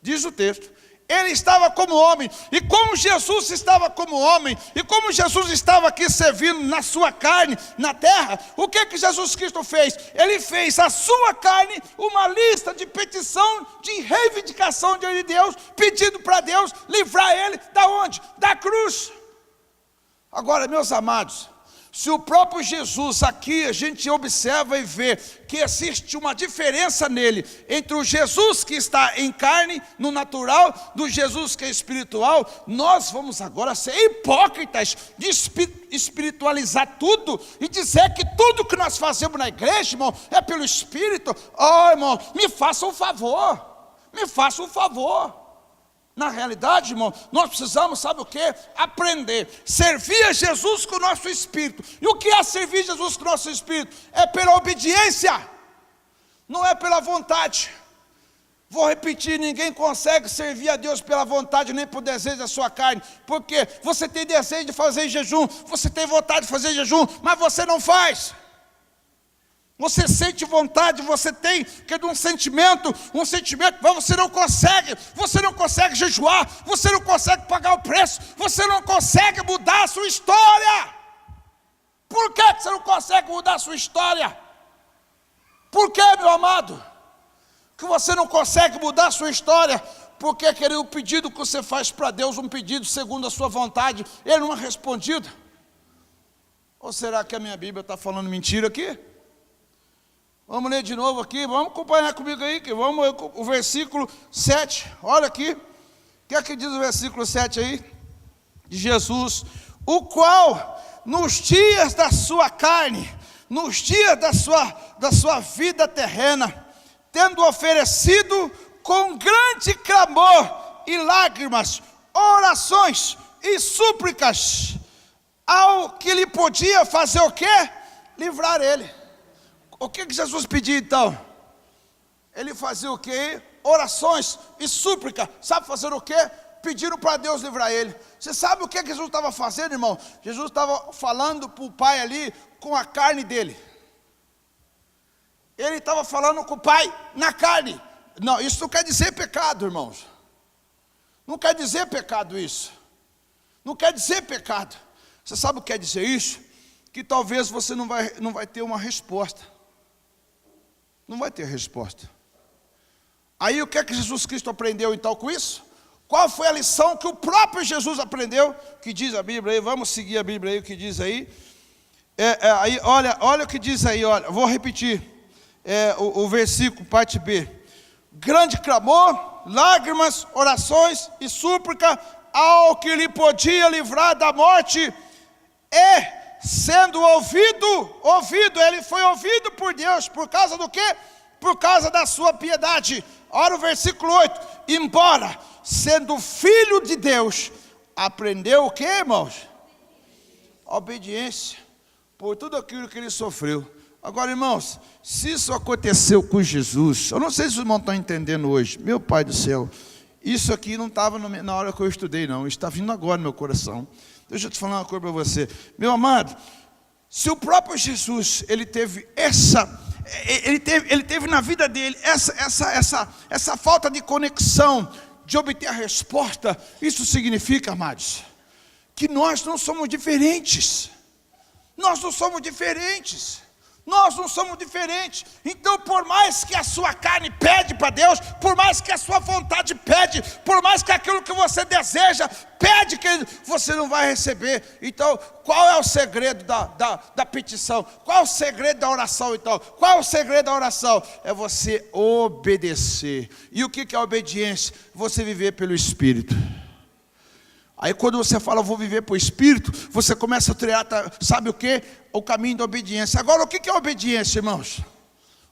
Diz o texto. Ele estava como homem, e como Jesus estava como homem, e como Jesus estava aqui servindo na sua carne, na terra, o que Jesus Cristo fez? Ele fez a sua carne uma lista de petição, de reivindicação diante de Deus, pedindo para Deus livrar ele da onde? Da cruz. Agora, meus amados, Se o próprio Jesus, aqui a gente observa e vê que existe uma diferença nele, entre o Jesus que está em carne, no natural, do Jesus que é espiritual, nós vamos agora ser hipócritas de espiritualizar tudo e dizer que tudo que nós fazemos na igreja, irmão, é pelo Espírito. Oh, irmão, me faça um favor, me faça um favor. Na realidade, irmão, nós precisamos, sabe o que? Aprender, servir a Jesus com o nosso espírito. E o que é servir Jesus com o nosso espírito? É pela obediência, não é pela vontade. Vou repetir, ninguém consegue servir a Deus pela vontade, nem por desejo da sua carne. Porque você tem desejo de fazer jejum, você tem vontade de fazer jejum, mas você não faz. Você sente vontade, você tem um sentimento, mas você não consegue jejuar, você não consegue pagar o preço, você não consegue mudar a sua história. Por que você não consegue mudar a sua história? Por que, meu amado, que você não consegue mudar a sua história? Porque querido, o pedido que você faz para Deus, um pedido segundo a sua vontade, Ele não é respondido. Ou será que a minha Bíblia está falando mentira aqui? Vamos ler de novo aqui, vamos acompanhar comigo aí, que vamos o versículo 7, olha aqui, o que é que diz o versículo 7 aí? De Jesus, o qual nos dias da sua carne, nos dias da sua vida terrena, tendo oferecido com grande clamor e lágrimas, orações e súplicas, ao que lhe podia fazer o quê? Livrar ele. O que Jesus pedia então? Ele fazia o quê? Orações e súplica. Sabe fazer o quê? Pediram para Deus livrar ele. Você sabe o que Jesus estava fazendo, irmão? Jesus estava falando para o Pai ali com a carne dele. Ele estava falando com o Pai na carne. Não, isso não quer dizer pecado, irmãos. Não quer dizer pecado isso. Não quer dizer pecado. Você sabe o que quer dizer isso? Que talvez você não vai ter uma resposta. Não vai ter resposta. Aí o que é que Jesus Cristo aprendeu então com isso? Qual foi a lição que o próprio Jesus aprendeu? Que diz a Bíblia aí, vamos seguir a Bíblia aí, o que diz aí. Aí olha o que diz aí, olha, vou repetir. O versículo, parte B. Grande clamor, lágrimas, orações e súplica ao que lhe podia livrar da morte, e sendo ouvido, ele foi ouvido por Deus, por causa do quê? Por causa da sua piedade. Olha o versículo 8, embora sendo filho de Deus, aprendeu o quê, irmãos? Obediência, por tudo aquilo que ele sofreu. Agora, irmãos, se isso aconteceu com Jesus, eu não sei se os irmãos estão entendendo hoje, meu Pai do céu, isso aqui não estava na hora que eu estudei não, está vindo agora no meu coração. Deixa eu te falar uma coisa para você, meu amado. Se o próprio Jesus, ele teve na vida dele essa falta de conexão, de obter a resposta, isso significa, amados, que nós não somos diferentes. Nós não somos diferentes. Nós não somos diferentes. Então, por mais que a sua carne pede para Deus, por mais que a sua vontade pede, por mais que aquilo que você deseja pede, que você não vai receber. Então, qual é o segredo da petição? Qual é o segredo da oração então? Qual é o segredo da oração? É você obedecer. E o que é a obediência? Você viver pelo Espírito. Aí quando você fala, vou viver por Espírito, você começa a trilhar, sabe o que? O caminho da obediência. Agora, o que é obediência, irmãos?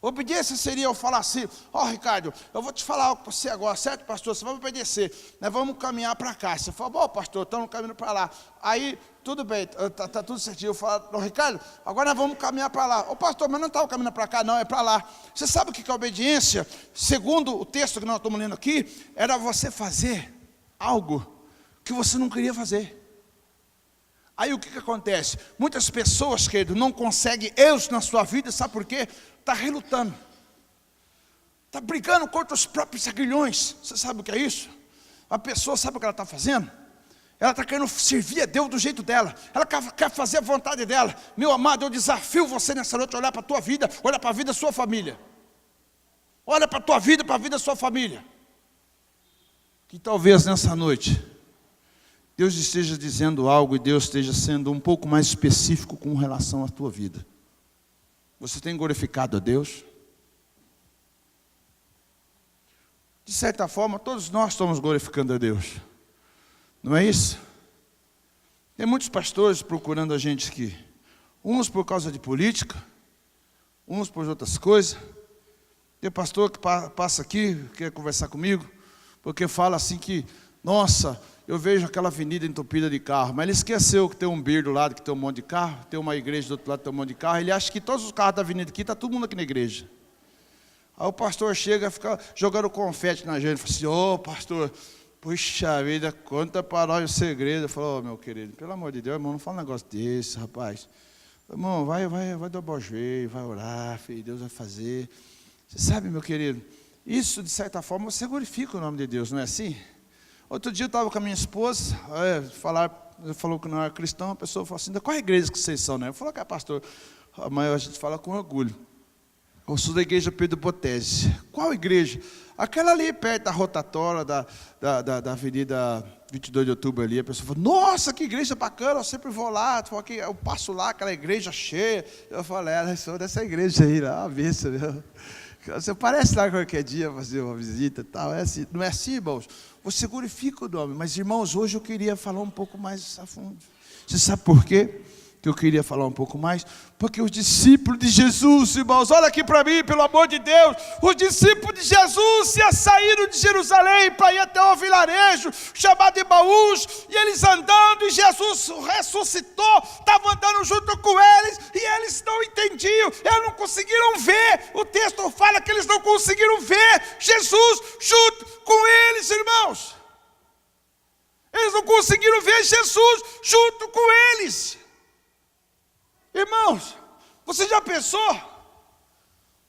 Obediência seria eu falar assim, Ricardo, eu vou te falar algo para você agora, certo, pastor? Você vai me obedecer, nós vamos caminhar para cá. Você fala, bom, pastor, estamos caminhando para lá. Aí, tudo bem, está tudo certinho. Eu falo, Ricardo, agora nós vamos caminhar para lá. Pastor, mas não estava caminhando para cá, não, é para lá. Você sabe o que é obediência? Segundo o texto que nós estamos lendo aqui, era você fazer algo que você não queria fazer. Aí o que acontece? Muitas pessoas, querido, não conseguem êxito na sua vida, sabe por quê? Está relutando, está brigando contra os próprios aguilhões. Você sabe o que é isso? A pessoa sabe o que ela está fazendo? Ela está querendo servir a Deus do jeito dela, ela quer fazer a vontade dela. Meu amado, eu desafio você nessa noite a olhar para a tua vida, olha para a vida da sua família. Olha para a tua vida, para a vida da sua família. Que talvez nessa noite Deus esteja dizendo algo e Deus esteja sendo um pouco mais específico com relação à tua vida. Você tem glorificado a Deus? De certa forma, todos nós estamos glorificando a Deus. Não é isso? Tem muitos pastores procurando a gente aqui. Uns por causa de política, uns por outras coisas. Tem pastor que passa aqui, quer conversar comigo, porque fala assim que, nossa, eu vejo aquela avenida entupida de carro, mas ele esqueceu que tem um bir do lado que tem um monte de carro, tem uma igreja do outro lado que tem um monte de carro, ele acha que todos os carros da avenida aqui, está todo mundo aqui na igreja. Aí o pastor chega e fica jogando confete na gente, fala assim, ô pastor, puxa vida, conta para nós o segredo. Eu falo, meu querido, pelo amor de Deus, irmão, não fala um negócio desse, rapaz. Irmão, vai dobrar o joelho, vai orar, filho, Deus vai fazer. Você sabe, meu querido, isso de certa forma você glorifica o nome de Deus, não é assim? Outro dia eu estava com a minha esposa, falou que não era cristão, a pessoa falou assim, qual é a igreja que vocês são, né? Eu falei, pastor, mas a gente fala com orgulho. Eu sou da igreja Pedro Botese. Qual igreja? Aquela ali perto da rotatória da avenida 22 de outubro ali. A pessoa falou, nossa, que igreja bacana, eu sempre vou lá. Eu passo lá, aquela igreja cheia. Eu falei, eu sou dessa igreja aí, lá, uma bênção, meu. Você parece lá qualquer dia fazer uma visita e tal. É assim, não é assim, irmãos? Você glorifica o nome. Mas, irmãos, hoje eu queria falar um pouco mais a fundo. Você sabe por quê que eu queria falar um pouco mais? Porque os discípulos de Jesus, irmãos, olha aqui para mim, pelo amor de Deus, os discípulos de Jesus saíram de Jerusalém para ir até o vilarejo chamado Emaús, e eles andando, e Jesus ressuscitou, estava andando junto com eles, e eles não entendiam, eles não conseguiram ver, o texto fala que eles não conseguiram ver Jesus junto com eles, irmãos, eles não conseguiram ver Jesus junto com eles. Irmãos, você já pensou?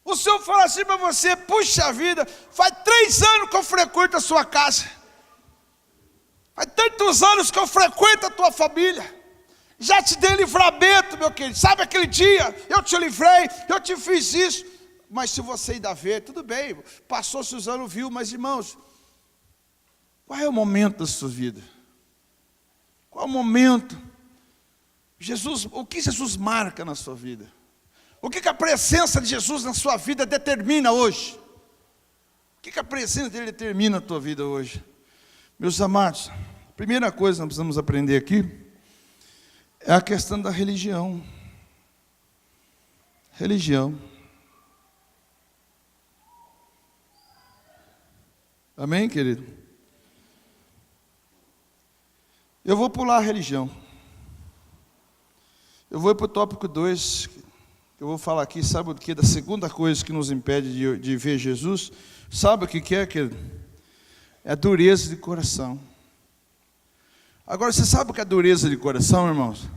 O Senhor fala assim para você, puxa vida, faz 3 anos que eu frequento a sua casa, faz tantos anos que eu frequento a tua família, já te dei livramento, meu querido, sabe aquele dia, eu te livrei, eu te fiz isso, mas se você ainda vê, tudo bem, passou-se os anos, viu, mas irmãos, qual é o momento da sua vida? Qual é o momento? Jesus, o que Jesus marca na sua vida? O que a presença de Jesus na sua vida determina hoje? O que a presença dele determina na tua vida hoje? Meus amados, a primeira coisa que nós precisamos aprender aqui é a questão da religião. Religião. Amém, querido? Eu vou pular a religião. Eu vou para o tópico 2, que eu vou falar aqui, sabe o que? Da segunda coisa que nos impede de ver Jesus. Sabe o que é, querido? É a dureza de coração. Agora, você sabe o que é a dureza de coração, irmãos?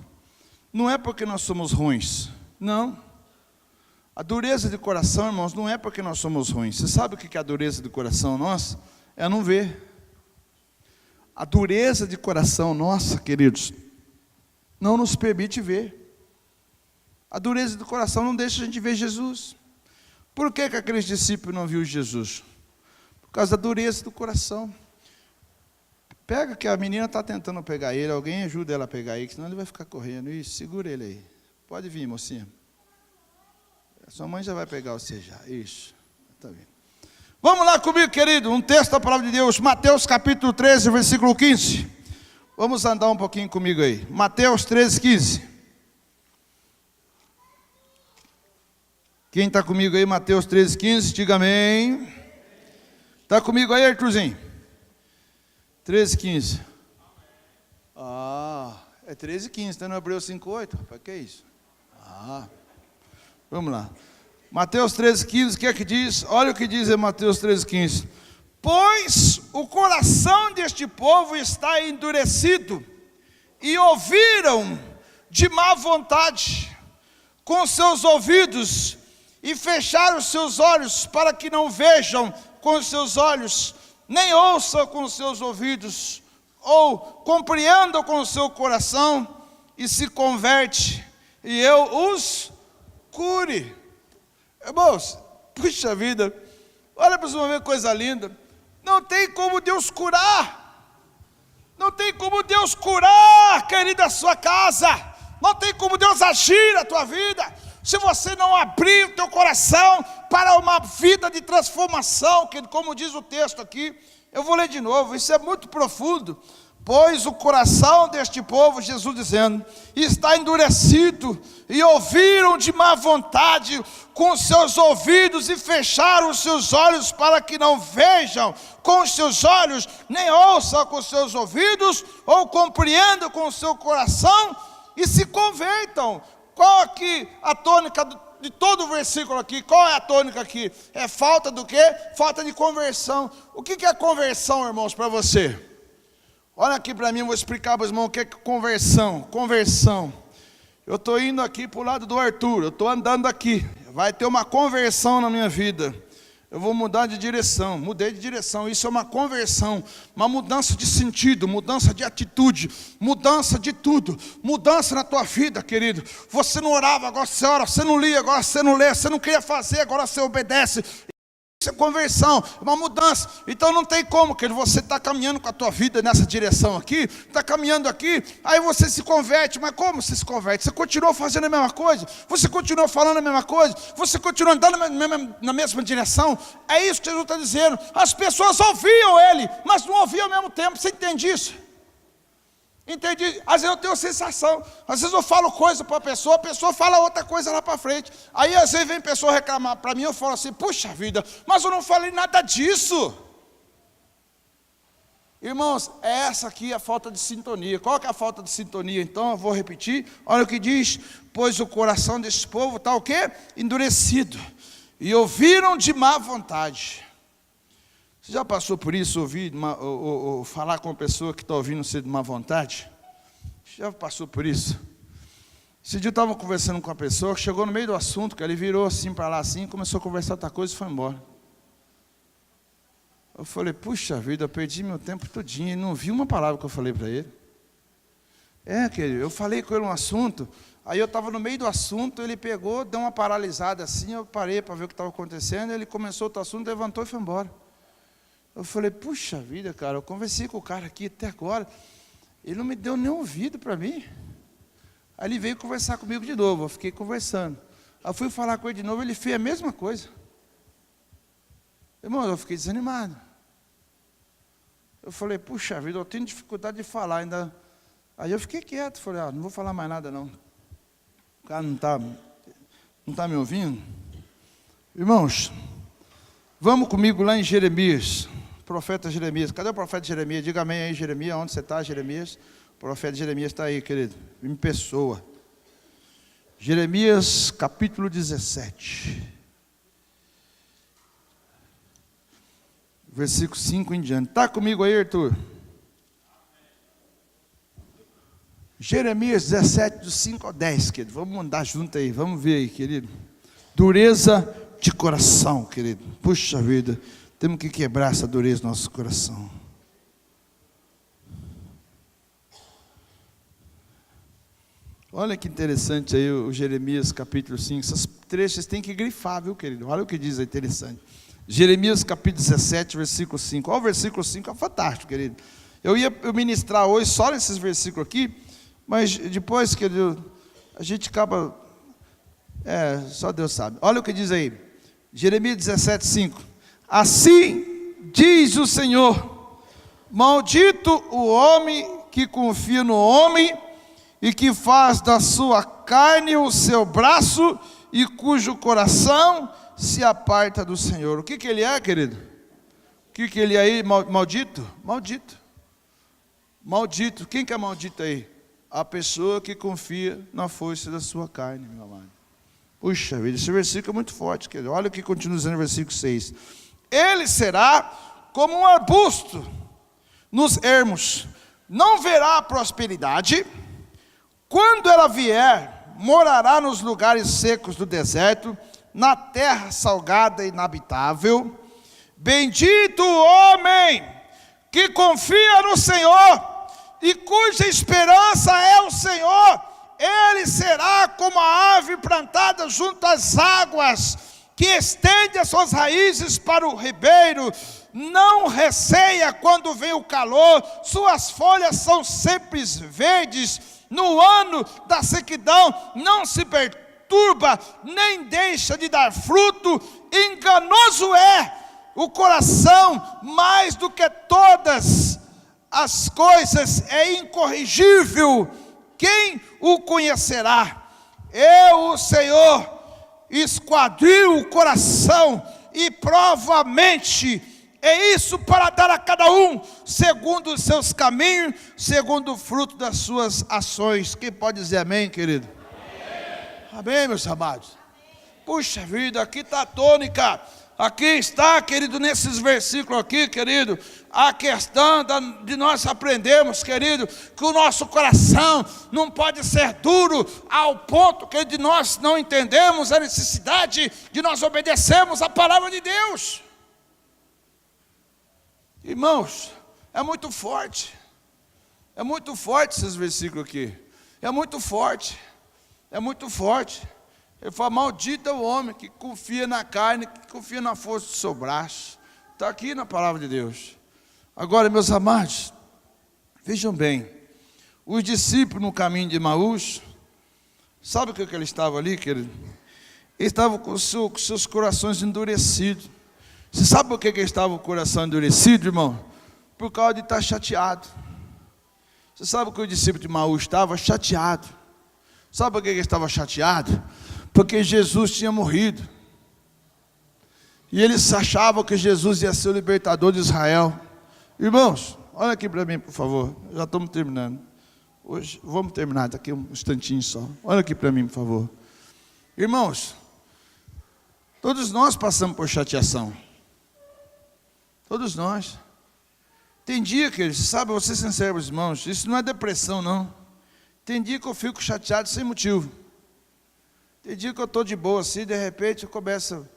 Não é porque nós somos ruins, não. A dureza de coração, irmãos, não é porque nós somos ruins. Você sabe o que é a dureza de coração nossa? É não ver. A dureza de coração nossa, queridos, não nos permite ver. A dureza do coração não deixa a gente ver Jesus. Por que aqueles discípulos não viram Jesus? Por causa da dureza do coração. Pega que a menina está tentando pegar ele, alguém ajuda ela a pegar ele, senão ele vai ficar correndo. Isso, segura ele aí. Pode vir, mocinha. A sua mãe já vai pegar você já. Isso. Tá vendo. Vamos lá comigo, querido. Um texto da palavra de Deus. Mateus capítulo 13, versículo 15. Vamos andar um pouquinho comigo aí. Mateus 13, 15. Quem está comigo aí, Mateus 13, 15, diga amém. Está comigo aí, Arthurzinho? 13, 15. É 13, 15, está no Hebreus 5, 8. Rapaz, que é isso? Vamos lá. Mateus 13, 15, o que é que diz? Olha o que diz em Mateus 13, 15. Pois o coração deste povo está endurecido, e ouviram de má vontade com seus ouvidos, e fecharam os seus olhos, para que não vejam com os seus olhos, nem ouçam com os seus ouvidos, ou compreendam com o seu coração, e se converte, e eu os cure. Irmãos, puxa vida, olha para você ver coisa linda. Não tem como Deus curar. Não tem como Deus curar, querida, a sua casa. Não tem como Deus agir na tua vida se você não abrir o teu coração para uma vida de transformação, que como diz o texto aqui, eu vou ler de novo, isso é muito profundo. Pois o coração deste povo, Jesus dizendo, está endurecido, e ouviram de má vontade com os seus ouvidos, e fecharam os seus olhos, para que não vejam com os seus olhos, nem ouçam com os seus ouvidos, ou compreendam com o seu coração, e se convertam. Qual aqui a tônica de todo o versículo aqui? Qual é a tônica aqui? É falta do quê? Falta de conversão. O que é conversão, irmãos, para você? Olha aqui para mim, eu vou explicar para os irmãos o que é conversão. Conversão. Eu estou indo aqui para o lado do Arthur, eu estou andando aqui. Vai ter uma conversão na minha vida. Eu vou mudar de direção, mudei de direção. Isso é uma conversão, uma mudança de sentido, mudança de atitude, mudança de tudo, mudança na tua vida, querido. Você não orava, agora você ora, você não lia, agora você não lê, você não queria fazer, agora você obedece. Isso é conversão, uma mudança. Então não tem como, querido, você está caminhando com a tua vida nessa direção aqui, está caminhando aqui, aí você se converte. Mas como você se converte? Você continua fazendo a mesma coisa, você continua falando a mesma coisa, você continua andando na mesma direção. É isso que Jesus está dizendo. As pessoas ouviam Ele, mas não ouviam ao mesmo tempo. Você entende isso? Entendi. Às vezes eu tenho sensação, às vezes eu falo coisa para a pessoa fala outra coisa lá para frente. Aí às vezes vem pessoa reclamar para mim, eu falo assim, puxa vida, mas eu não falei nada disso. Irmãos, essa aqui é a falta de sintonia. Qual que é a falta de sintonia? Então eu vou repetir, olha o que diz, pois o coração desse povo está o quê? Endurecido, e ouviram de má vontade. Você já passou por isso, ouvir, ou falar com uma pessoa que está ouvindo ser de má vontade? Já passou por isso? Esse dia eu estava conversando com uma pessoa que chegou no meio do assunto, que ele virou assim para lá assim, começou a conversar outra coisa e foi embora. Eu falei, puxa vida, eu perdi meu tempo todinho e não vi uma palavra que eu falei para ele. Querido, eu falei com ele um assunto, aí eu estava no meio do assunto, ele pegou, deu uma paralisada assim, eu parei para ver o que estava acontecendo, ele começou outro assunto, levantou e foi embora. Eu falei, puxa vida, cara, eu conversei com o cara aqui até agora, ele não me deu nem ouvido para mim. Aí ele veio conversar comigo de novo, eu fiquei conversando. Aí eu fui falar com ele de novo, ele fez a mesma coisa. Irmão, eu fiquei desanimado. Eu falei, puxa vida, eu tenho dificuldade de falar ainda. Aí eu fiquei quieto, falei, não vou falar mais nada não. O cara não está me ouvindo? Irmãos, vamos comigo lá em Jeremias. Profeta Jeremias, cadê o profeta Jeremias? Diga amém aí, Jeremias, onde você está, Jeremias? O profeta Jeremias está aí, querido, em pessoa. Jeremias, capítulo 17. Versículo 5 em diante. Está comigo aí, Arthur? Jeremias 17, do 5 ao 10, querido. Vamos andar junto aí, vamos ver aí, querido. Dureza de coração, querido. Puxa vida. Temos que quebrar essa dureza do nosso coração. Olha que interessante aí o Jeremias capítulo 5. Essas trechos têm que grifar, viu, querido? Olha o que diz aí, interessante. Jeremias capítulo 17, versículo 5. Olha o versículo 5, é fantástico, querido. Eu ia ministrar hoje só nesses versículos aqui, mas depois, querido, a gente acaba... só Deus sabe. Olha o que diz aí. Jeremias 17, 5. Assim diz o Senhor, maldito o homem que confia no homem e que faz da sua carne o seu braço e cujo coração se aparta do Senhor. O que ele é, querido? O que ele é aí? Maldito? Maldito. Maldito. Quem que é maldito aí? A pessoa que confia na força da sua carne, meu amado. Puxa vida, esse versículo é muito forte, querido. Olha o que continua dizendo no versículo 6. Ele será como um arbusto nos ermos, não verá prosperidade. Quando ela vier, morará nos lugares secos do deserto, na terra salgada e inabitável. Bendito o homem que confia no Senhor e cuja esperança é o Senhor. Ele será como a árvore plantada junto às águas, que estende as suas raízes para o ribeiro, não receia quando vem o calor, suas folhas são sempre verdes, no ano da sequidão não se perturba, nem deixa de dar fruto. Enganoso é o coração mais do que todas as coisas, é incorrigível, quem o conhecerá? Eu, o Senhor, esquadrio o coração e prova a mente, é isso para dar a cada um segundo os seus caminhos, segundo o fruto das suas ações. Quem pode dizer amém, querido? Amém, meus amados. Puxa vida, aqui está a tônica. Aqui está, querido, nesses versículos aqui, querido, a questão de nós aprendermos, querido, que o nosso coração não pode ser duro ao ponto que de nós não entendemos a necessidade de nós obedecermos a palavra de Deus. Irmãos, é muito forte esses versículos aqui, é muito forte. Ele fala, maldito é o homem que confia na carne, que confia na força do seu braço. Está aqui na palavra de Deus. Agora, meus amados, vejam bem, os discípulos no caminho de Emaús, sabe o que eles estavam ali, querido? Eles estavam com seus corações endurecidos. Você sabe por que eles estavam com o coração endurecido, irmão? Por causa de estar chateado. Você sabe que o discípulo de Emaús estava chateado. Sabe por que ele estava chateado? Porque Jesus tinha morrido. E eles achavam que Jesus ia ser o libertador de Israel. Irmãos, olha aqui para mim, por favor. Já estamos terminando. Hoje, vamos terminar daqui um instantinho só. Olha aqui para mim, por favor. Irmãos, todos nós passamos por chateação. Todos nós. Tem dia que, sabe, você sincero, irmãos, isso não é depressão, não. Tem dia que eu fico chateado sem motivo. Tem dia que eu estou de boa assim, de repente eu começo,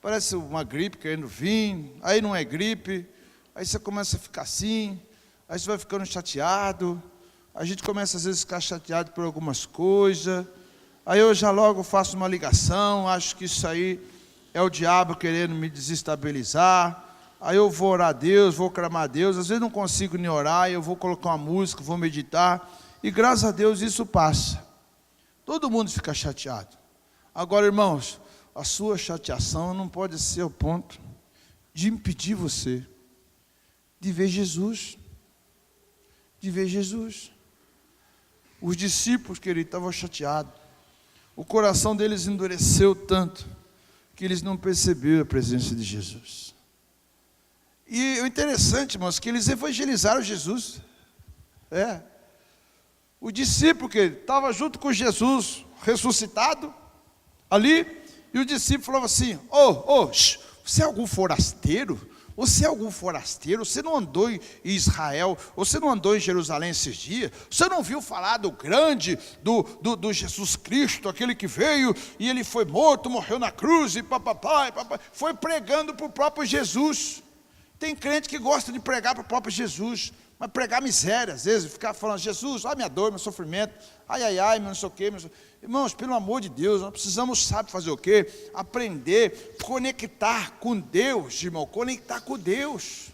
parece uma gripe querendo vir, aí não é gripe, aí você começa a ficar assim, aí você vai ficando chateado, a gente começa às vezes a ficar chateado por algumas coisas, aí eu já logo faço uma ligação, acho que isso aí é o diabo querendo me desestabilizar, aí eu vou orar a Deus, vou clamar a Deus, às vezes não consigo nem orar, eu vou colocar uma música, vou meditar, e graças a Deus isso passa. Todo mundo fica chateado. Agora, irmãos, a sua chateação não pode ser o ponto de impedir você de ver Jesus. De ver Jesus. Os discípulos, querido, estavam chateados. O coração deles endureceu tanto que eles não perceberam a presença de Jesus. E o interessante, irmãos, que eles evangelizaram Jesus. O discípulo que estava junto com Jesus, ressuscitado, ali, e o discípulo falava assim, você é algum forasteiro? Você é algum forasteiro? Você não andou em Israel? Você não andou em Jerusalém esses dias? Você não viu falar do grande, do Jesus Cristo, aquele que veio, e ele foi morto, morreu na cruz, e papapá, foi pregando para o próprio Jesus. Tem crente que gosta de pregar para o próprio Jesus, mas pregar miséria, às vezes, ficar falando, Jesus, olha minha dor, meu sofrimento, ai, meu não sei o quê. Irmãos, pelo amor de Deus, nós precisamos, sabe fazer o quê? Aprender, conectar com Deus, irmão, conectar com Deus.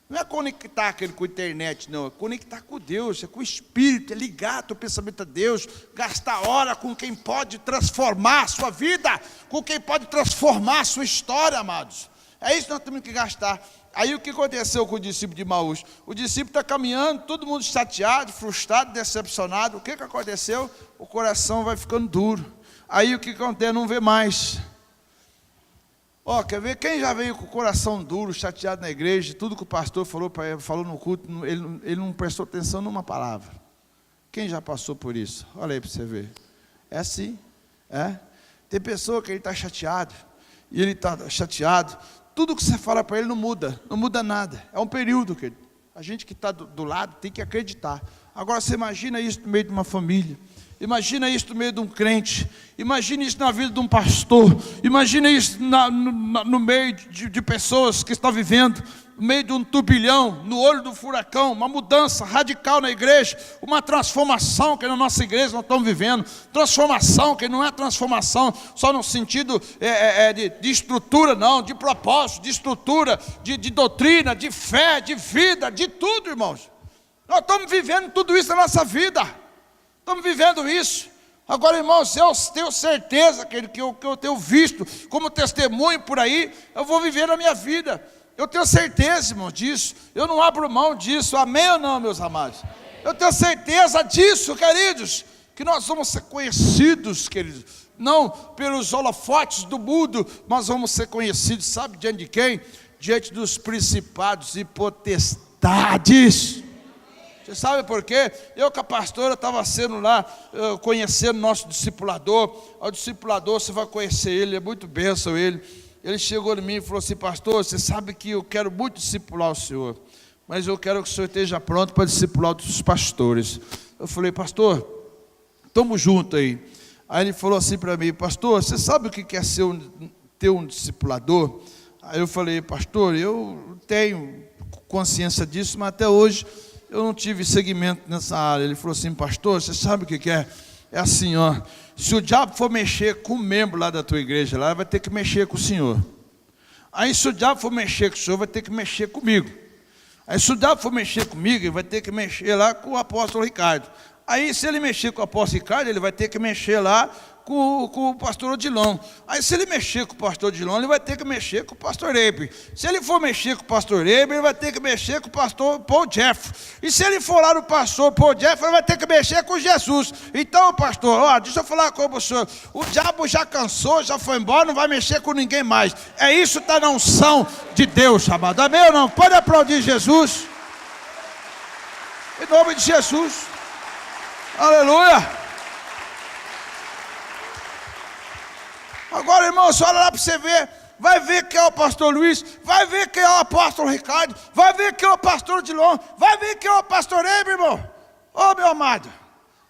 Não é conectar aquele com a internet, não, é conectar com Deus, é com o Espírito, é ligar teu pensamento a Deus, gastar hora com quem pode transformar a sua vida, com quem pode transformar a sua história, amados. É isso que nós temos que gastar. Aí o que aconteceu com o discípulo de Emaús? O discípulo está caminhando, todo mundo chateado, frustrado, decepcionado. O que aconteceu? O coração vai ficando duro. Aí o que acontece? Não vê mais. Quer ver? Quem já veio com o coração duro, chateado na igreja, tudo que o pastor falou no culto, ele não prestou atenção numa palavra. Quem já passou por isso? Olha aí para você ver. É assim. Tem pessoa que ele está chateado, e ele está chateado, tudo que você fala para ele não muda nada, é um período, querido. A gente que está do lado tem que acreditar. Agora você imagina isso no meio de uma família, Imagina isso no meio de um crente. Imagina isso na vida de um pastor. Imagina isso no meio de pessoas que estão vivendo no meio de um turbilhão, no olho do furacão, uma mudança radical na igreja, uma transformação que na nossa igreja nós estamos vivendo, transformação que não é transformação só no sentido de estrutura, não, de propósito, de estrutura, de doutrina, de fé, de vida, de tudo, irmãos. Nós estamos vivendo tudo isso na nossa vida, estamos vivendo isso. Agora, irmãos, eu tenho certeza que eu tenho visto como testemunho por aí, eu vou viver na minha vida. Eu tenho certeza, irmão, disso. Eu não abro mão disso. Amém ou não, meus amados? Eu tenho certeza disso, queridos, que nós vamos ser conhecidos, queridos, não pelos holofotes do mundo, mas vamos ser conhecidos, sabe diante de quem? Diante dos principados e potestades. Você sabe por quê? Eu com a pastora estava sendo lá, conhecendo nosso discipulador. O discipulador, você vai conhecer ele, é muito bênção ele. Ele chegou em mim e falou assim: pastor, você sabe que eu quero muito discipular o senhor, mas eu quero que o senhor esteja pronto para discipular outros pastores. Eu falei: pastor, estamos juntos aí. Aí ele falou assim para mim: pastor, você sabe o que é ter um discipulador? Aí eu falei: pastor, eu tenho consciência disso, mas até hoje eu não tive segmento nessa área. Ele falou assim: pastor, você sabe o que é? É assim, ó, se o diabo for mexer com um membro lá da tua igreja, lá vai ter que mexer com o senhor. Aí se o diabo for mexer com o senhor, vai ter que mexer comigo. Aí se o diabo for mexer comigo, ele vai ter que mexer lá com o apóstolo Ricardo. Aí se ele mexer com o apóstolo Ricardo, ele vai ter que mexer lá com o pastor Odilon. Aí se ele mexer com o pastor Odilon, ele vai ter que mexer com o pastor Eibe. Se ele for mexer com o pastor Eibe, ele vai ter que mexer com o pastor Paul Jeff. E se ele for lá no pastor Paul Jeff, ele vai ter que mexer com Jesus. Então, pastor, ó, deixa eu falar com o senhor. O diabo já cansou, já foi embora, não vai mexer com ninguém mais. É isso que está na unção de Deus, amado. Amém ou não? Pode aplaudir Jesus. Em nome de Jesus. Aleluia. Agora, irmãos, olha lá para você ver. Vai ver quem é o pastor Luiz, vai ver quem é o apóstolo Ricardo, vai ver quem é o pastor Dilon, vai ver quem é o pastor Eibe, irmão. Ô, meu amado,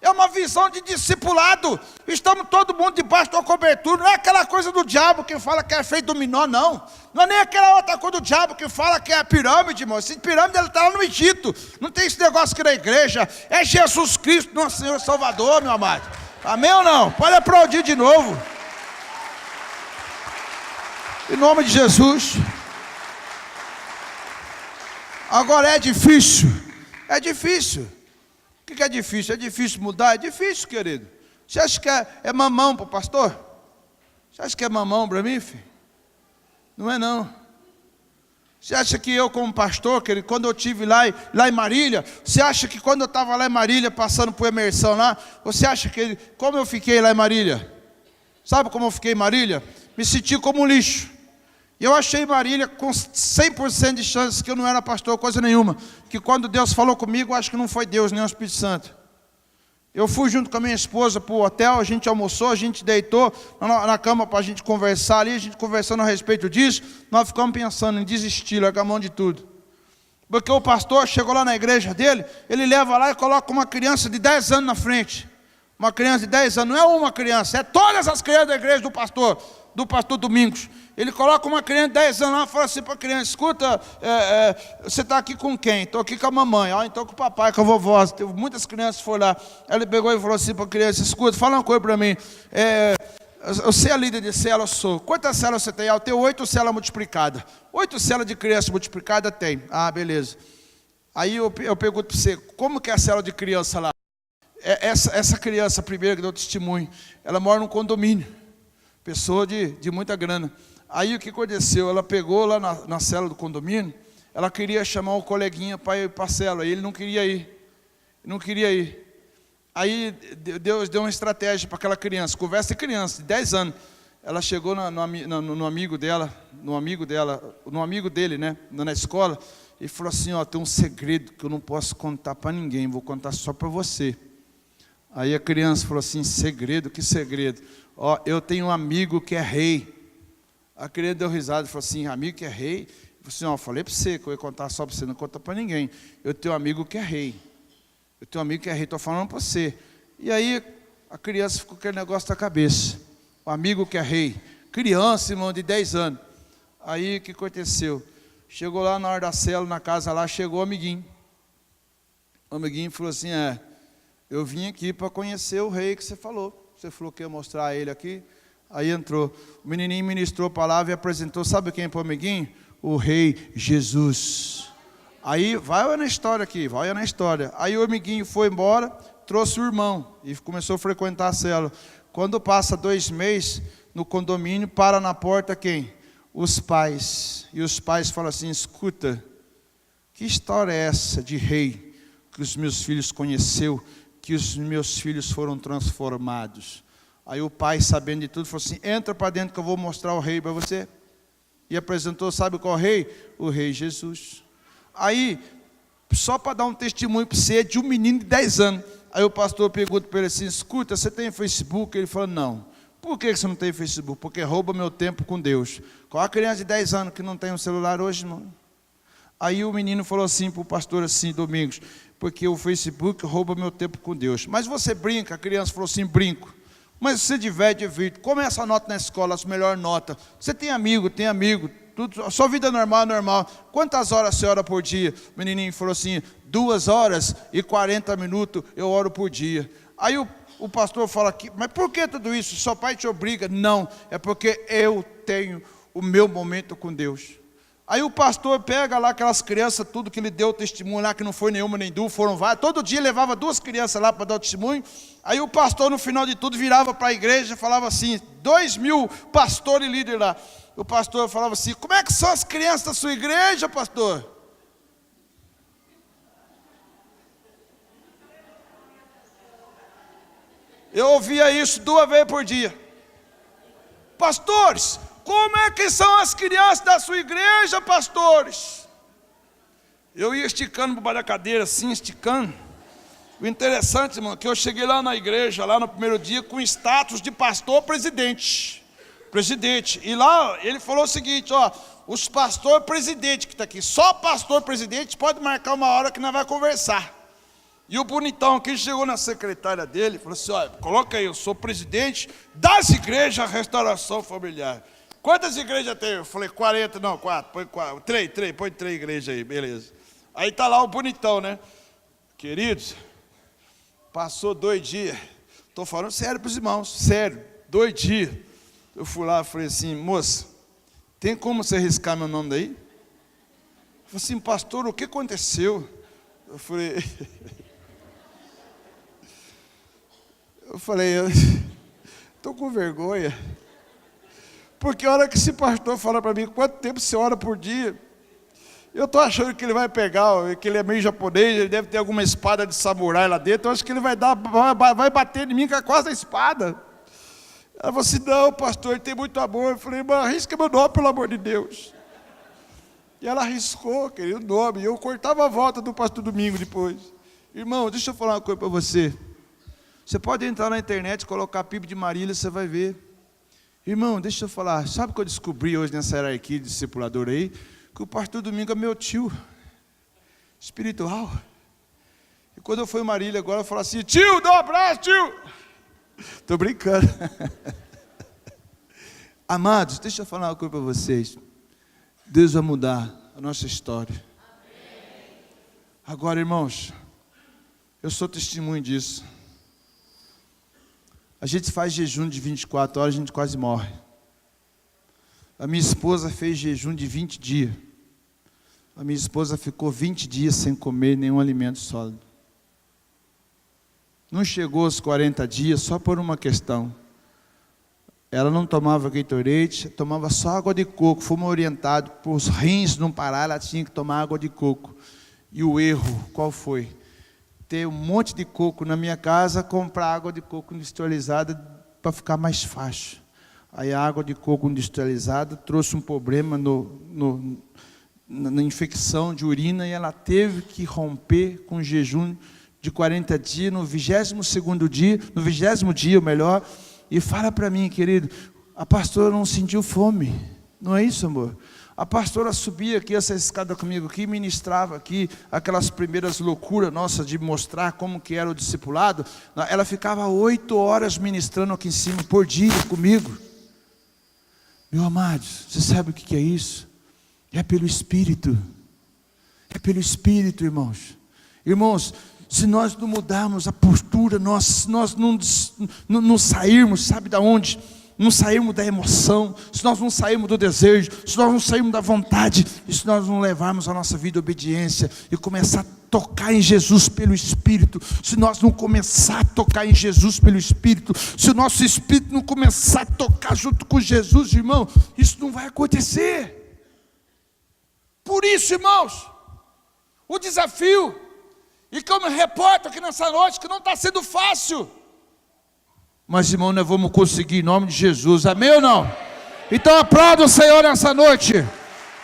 é uma visão de discipulado. Estamos todo mundo debaixo de uma cobertura. Não é aquela coisa do diabo que fala que é feito dominó, não. Não é nem aquela outra coisa do diabo que fala que é a pirâmide, irmão. Essa pirâmide, ela está lá no Egito. Não tem esse negócio aqui na igreja. É Jesus Cristo, nosso Senhor Salvador, meu amado. Amém ou não? Pode aplaudir de novo. Em nome de Jesus. Agora é difícil. É difícil. O que é difícil? É difícil mudar? É difícil, querido. Você acha que é mamão para o pastor? Você acha que é mamão para mim, filho? Não é não. Você acha que eu como pastor, querido, quando eu estive lá em Marília, você acha que quando eu estava lá em Marília, passando por imersão lá, você acha que, como eu fiquei lá em Marília? Sabe como eu fiquei em Marília? Me senti como um lixo. E eu achei Marília com 100% de chance que eu não era pastor, coisa nenhuma. Que quando Deus falou comigo, acho que não foi Deus, nem o Espírito Santo. Eu fui junto com a minha esposa para o hotel, a gente almoçou, a gente deitou na cama para a gente conversar ali, a gente conversando a respeito disso, nós ficamos pensando em desistir, largar a mão de tudo. Porque o pastor chegou lá na igreja dele, ele leva lá e coloca uma criança de 10 anos na frente. Uma criança de 10 anos, não é uma criança, é todas as crianças da igreja do pastor Domingos. Ele coloca uma criança de 10 anos lá e fala assim para a criança: escuta, você está aqui com quem? Estou aqui com a mamãe. Então com o papai, com a vovó. Muitas crianças foram lá. Aí ele pegou e falou assim para a criança: escuta, fala uma coisa para mim. Você é líder de célula? Eu sou. Quantas células você tem? Eu tenho 8 células multiplicadas. 8 células de criança multiplicada tem. Ah, beleza. Aí eu pergunto para você: como que é a célula de criança lá? Essa criança primeira que deu testemunho, ela mora num condomínio. Pessoa de muita grana. Aí o que aconteceu? Ela pegou lá na célula do condomínio, ela queria chamar o coleguinha para ir para a célula, e ele não queria ir. Não queria ir. Aí Deus deu uma estratégia para aquela criança, conversa de criança, de 10 anos. Ela chegou no amigo dele, né, na escola, e falou assim: ó, tem um segredo que eu não posso contar para ninguém, vou contar só para você. Aí a criança falou assim: segredo? Que segredo? Ó, eu tenho um amigo que é rei. A criança deu risada e falou assim: amigo que é rei? Eu falei assim: ó, eu falei para você que eu ia contar só para você, não conta para ninguém. Eu tenho um amigo que é rei. Eu tenho um amigo que é rei, estou falando para você. E aí a criança ficou com aquele negócio na cabeça. O amigo que é rei. Criança, irmão, de 10 anos. Aí, o que aconteceu? Chegou lá na hora da célula, na casa lá, chegou o amiguinho. O amiguinho falou assim, eu vim aqui para conhecer o rei que você falou. Você falou que ia mostrar ele aqui. Aí entrou. O menininho ministrou a palavra e apresentou, sabe quem para o amiguinho? O rei Jesus. Aí, vai na história aqui, vai na história. Aí o amiguinho foi embora, trouxe o irmão e começou a frequentar a célula. Quando passa 2 meses, no condomínio, para na porta quem? Os pais. E os pais falam assim, escuta, que história é essa de rei que os meus filhos conheceu, que os meus filhos foram transformados? Aí o pai, sabendo de tudo, falou assim, entra para dentro que eu vou mostrar o rei para você. E apresentou, sabe qual rei? O rei Jesus. Aí, só para dar um testemunho para você, de um menino de 10 anos. Aí o pastor pergunta para ele assim, escuta, você tem Facebook? Ele falou, não. Por que você não tem Facebook? Porque rouba meu tempo com Deus. Qual a criança de 10 anos que não tem um celular hoje, irmão? Aí o menino falou assim para o pastor assim, Domingos, porque o Facebook rouba meu tempo com Deus. Mas você brinca? A criança falou assim, brinco. Mas você divirte. Como é essa nota na escola, a melhor nota? Você tem amigo, tudo, a sua vida normal é normal. Quantas horas você ora por dia? O menininho falou assim, 2 horas e 40 minutos eu oro por dia. Aí o pastor fala aqui, mas por que tudo isso? Seu pai te obriga? Não, é porque eu tenho o meu momento com Deus. Aí o pastor pega lá aquelas crianças, tudo que ele deu testemunho lá, que não foi nenhuma nem duas, foram várias. Todo dia levava 2 crianças lá para dar o testemunho. Aí o pastor, no final de tudo, virava para a igreja e falava assim, 2.000 pastores e líderes lá. O pastor falava assim, como é que são as crianças da sua igreja, pastor? Eu ouvia isso 2 vezes por dia. Pastores, como é que são as crianças da sua igreja, pastores? Eu ia esticando por baixo da cadeira, assim, esticando. O interessante, irmão, é que eu cheguei lá na igreja, lá no primeiro dia, com status de pastor presidente. E lá ele falou o seguinte, ó, os pastor presidente que está aqui, só pastor presidente pode marcar uma hora que nós vamos conversar. E o bonitão aqui chegou na secretária dele e falou assim, olha, coloca aí, eu sou presidente das igrejas Restauração Familiar. Quantas igrejas tem? Eu falei, 40, não, 4, põe 4, 3, põe 3 igrejas aí, beleza. Aí está lá o bonitão, né? Queridos, passou 2 dias, estou falando sério para os irmãos, sério, 2 dias. Eu fui lá e falei assim, moça, tem como você riscar meu nome daí? Eu falei assim, pastor, o que aconteceu? Eu falei, eu estou com vergonha. Porque a hora que esse pastor fala para mim, quanto tempo você ora por dia? Eu estou achando que ele vai pegar, que ele é meio japonês, ele deve ter alguma espada de samurai lá dentro, eu acho que ele vai bater em mim com a costa da espada. Ela falou assim, não, pastor, ele tem muito amor. Eu falei, mas arrisca meu nome, pelo amor de Deus. E ela arriscou, querido, o nome. E eu cortava a volta do pastor Domingo depois. Irmão, deixa eu falar uma coisa para você. Você pode entrar na internet e colocar PIB de Marília, você vai ver. Irmão, deixa eu falar. Sabe o que eu descobri hoje nessa hierarquia de discipulador aí? Que o pastor Domingo é meu tio espiritual. E quando eu fui em Marília agora, eu falo assim, tio, dá um abraço, tio. Estou brincando. Amados, deixa eu falar uma coisa para vocês. Deus vai mudar a nossa história. Agora, irmãos, eu sou testemunho disso. A gente faz jejum de 24 horas, a gente quase morre. A minha esposa fez jejum de 20 dias. A minha esposa ficou 20 dias sem comer nenhum alimento sólido. Não chegou aos 40 dias só por uma questão. Ela não tomava Gatorade, tomava só água de coco. Fomos orientados para os rins não parar, ela tinha que tomar água de coco. E o erro, qual foi? Ter um monte de coco na minha casa, comprar água de coco industrializada para ficar mais fácil. Aí a água de coco industrializada trouxe um problema na infecção de urina e ela teve que romper com jejum de 40 dias, no 22º dia, no 20º dia, melhor, e fala para mim, querido, a pastora não sentiu fome, não é isso, amor? A pastora subia aqui essa escada comigo aqui, ministrava aqui aquelas primeiras loucuras nossas de mostrar como que era o discipulado. Ela ficava 8 horas ministrando aqui em cima por dia comigo. Meu amado, você sabe o que é isso? É pelo Espírito. É pelo Espírito, irmãos. Irmãos, se nós não mudarmos a postura, nós não sairmos, sabe de onde? Não sairmos da emoção, se nós não sairmos do desejo, se nós não sairmos da vontade, e se nós não levarmos a nossa vida à obediência e começar a tocar em Jesus pelo Espírito, se nós não começar a tocar em Jesus pelo Espírito, se o nosso Espírito não começar a tocar junto com Jesus, irmão, isso não vai acontecer. Por isso, irmãos, o desafio, e que eu me reporto aqui nessa noite, que não está sendo fácil, mas, irmão, nós vamos conseguir em nome de Jesus, amém ou não? Então aplauda o Senhor nessa noite,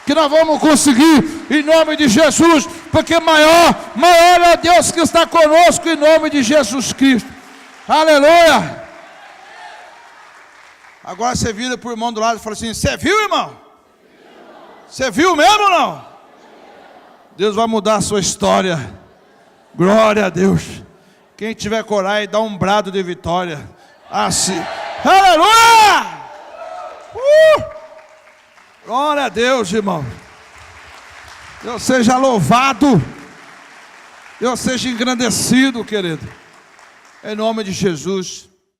que nós vamos conseguir em nome de Jesus, porque maior é Deus que está conosco em nome de Jesus Cristo, aleluia. Agora você vira para o irmão do lado e fala assim: você viu, irmão? Você viu mesmo ou não? Deus vai mudar a sua história, glória a Deus. Quem tiver coragem, dá um brado de vitória. Assim, aleluia! Glória a Deus, irmão. Deus seja louvado, Deus seja engrandecido, querido, em nome de Jesus.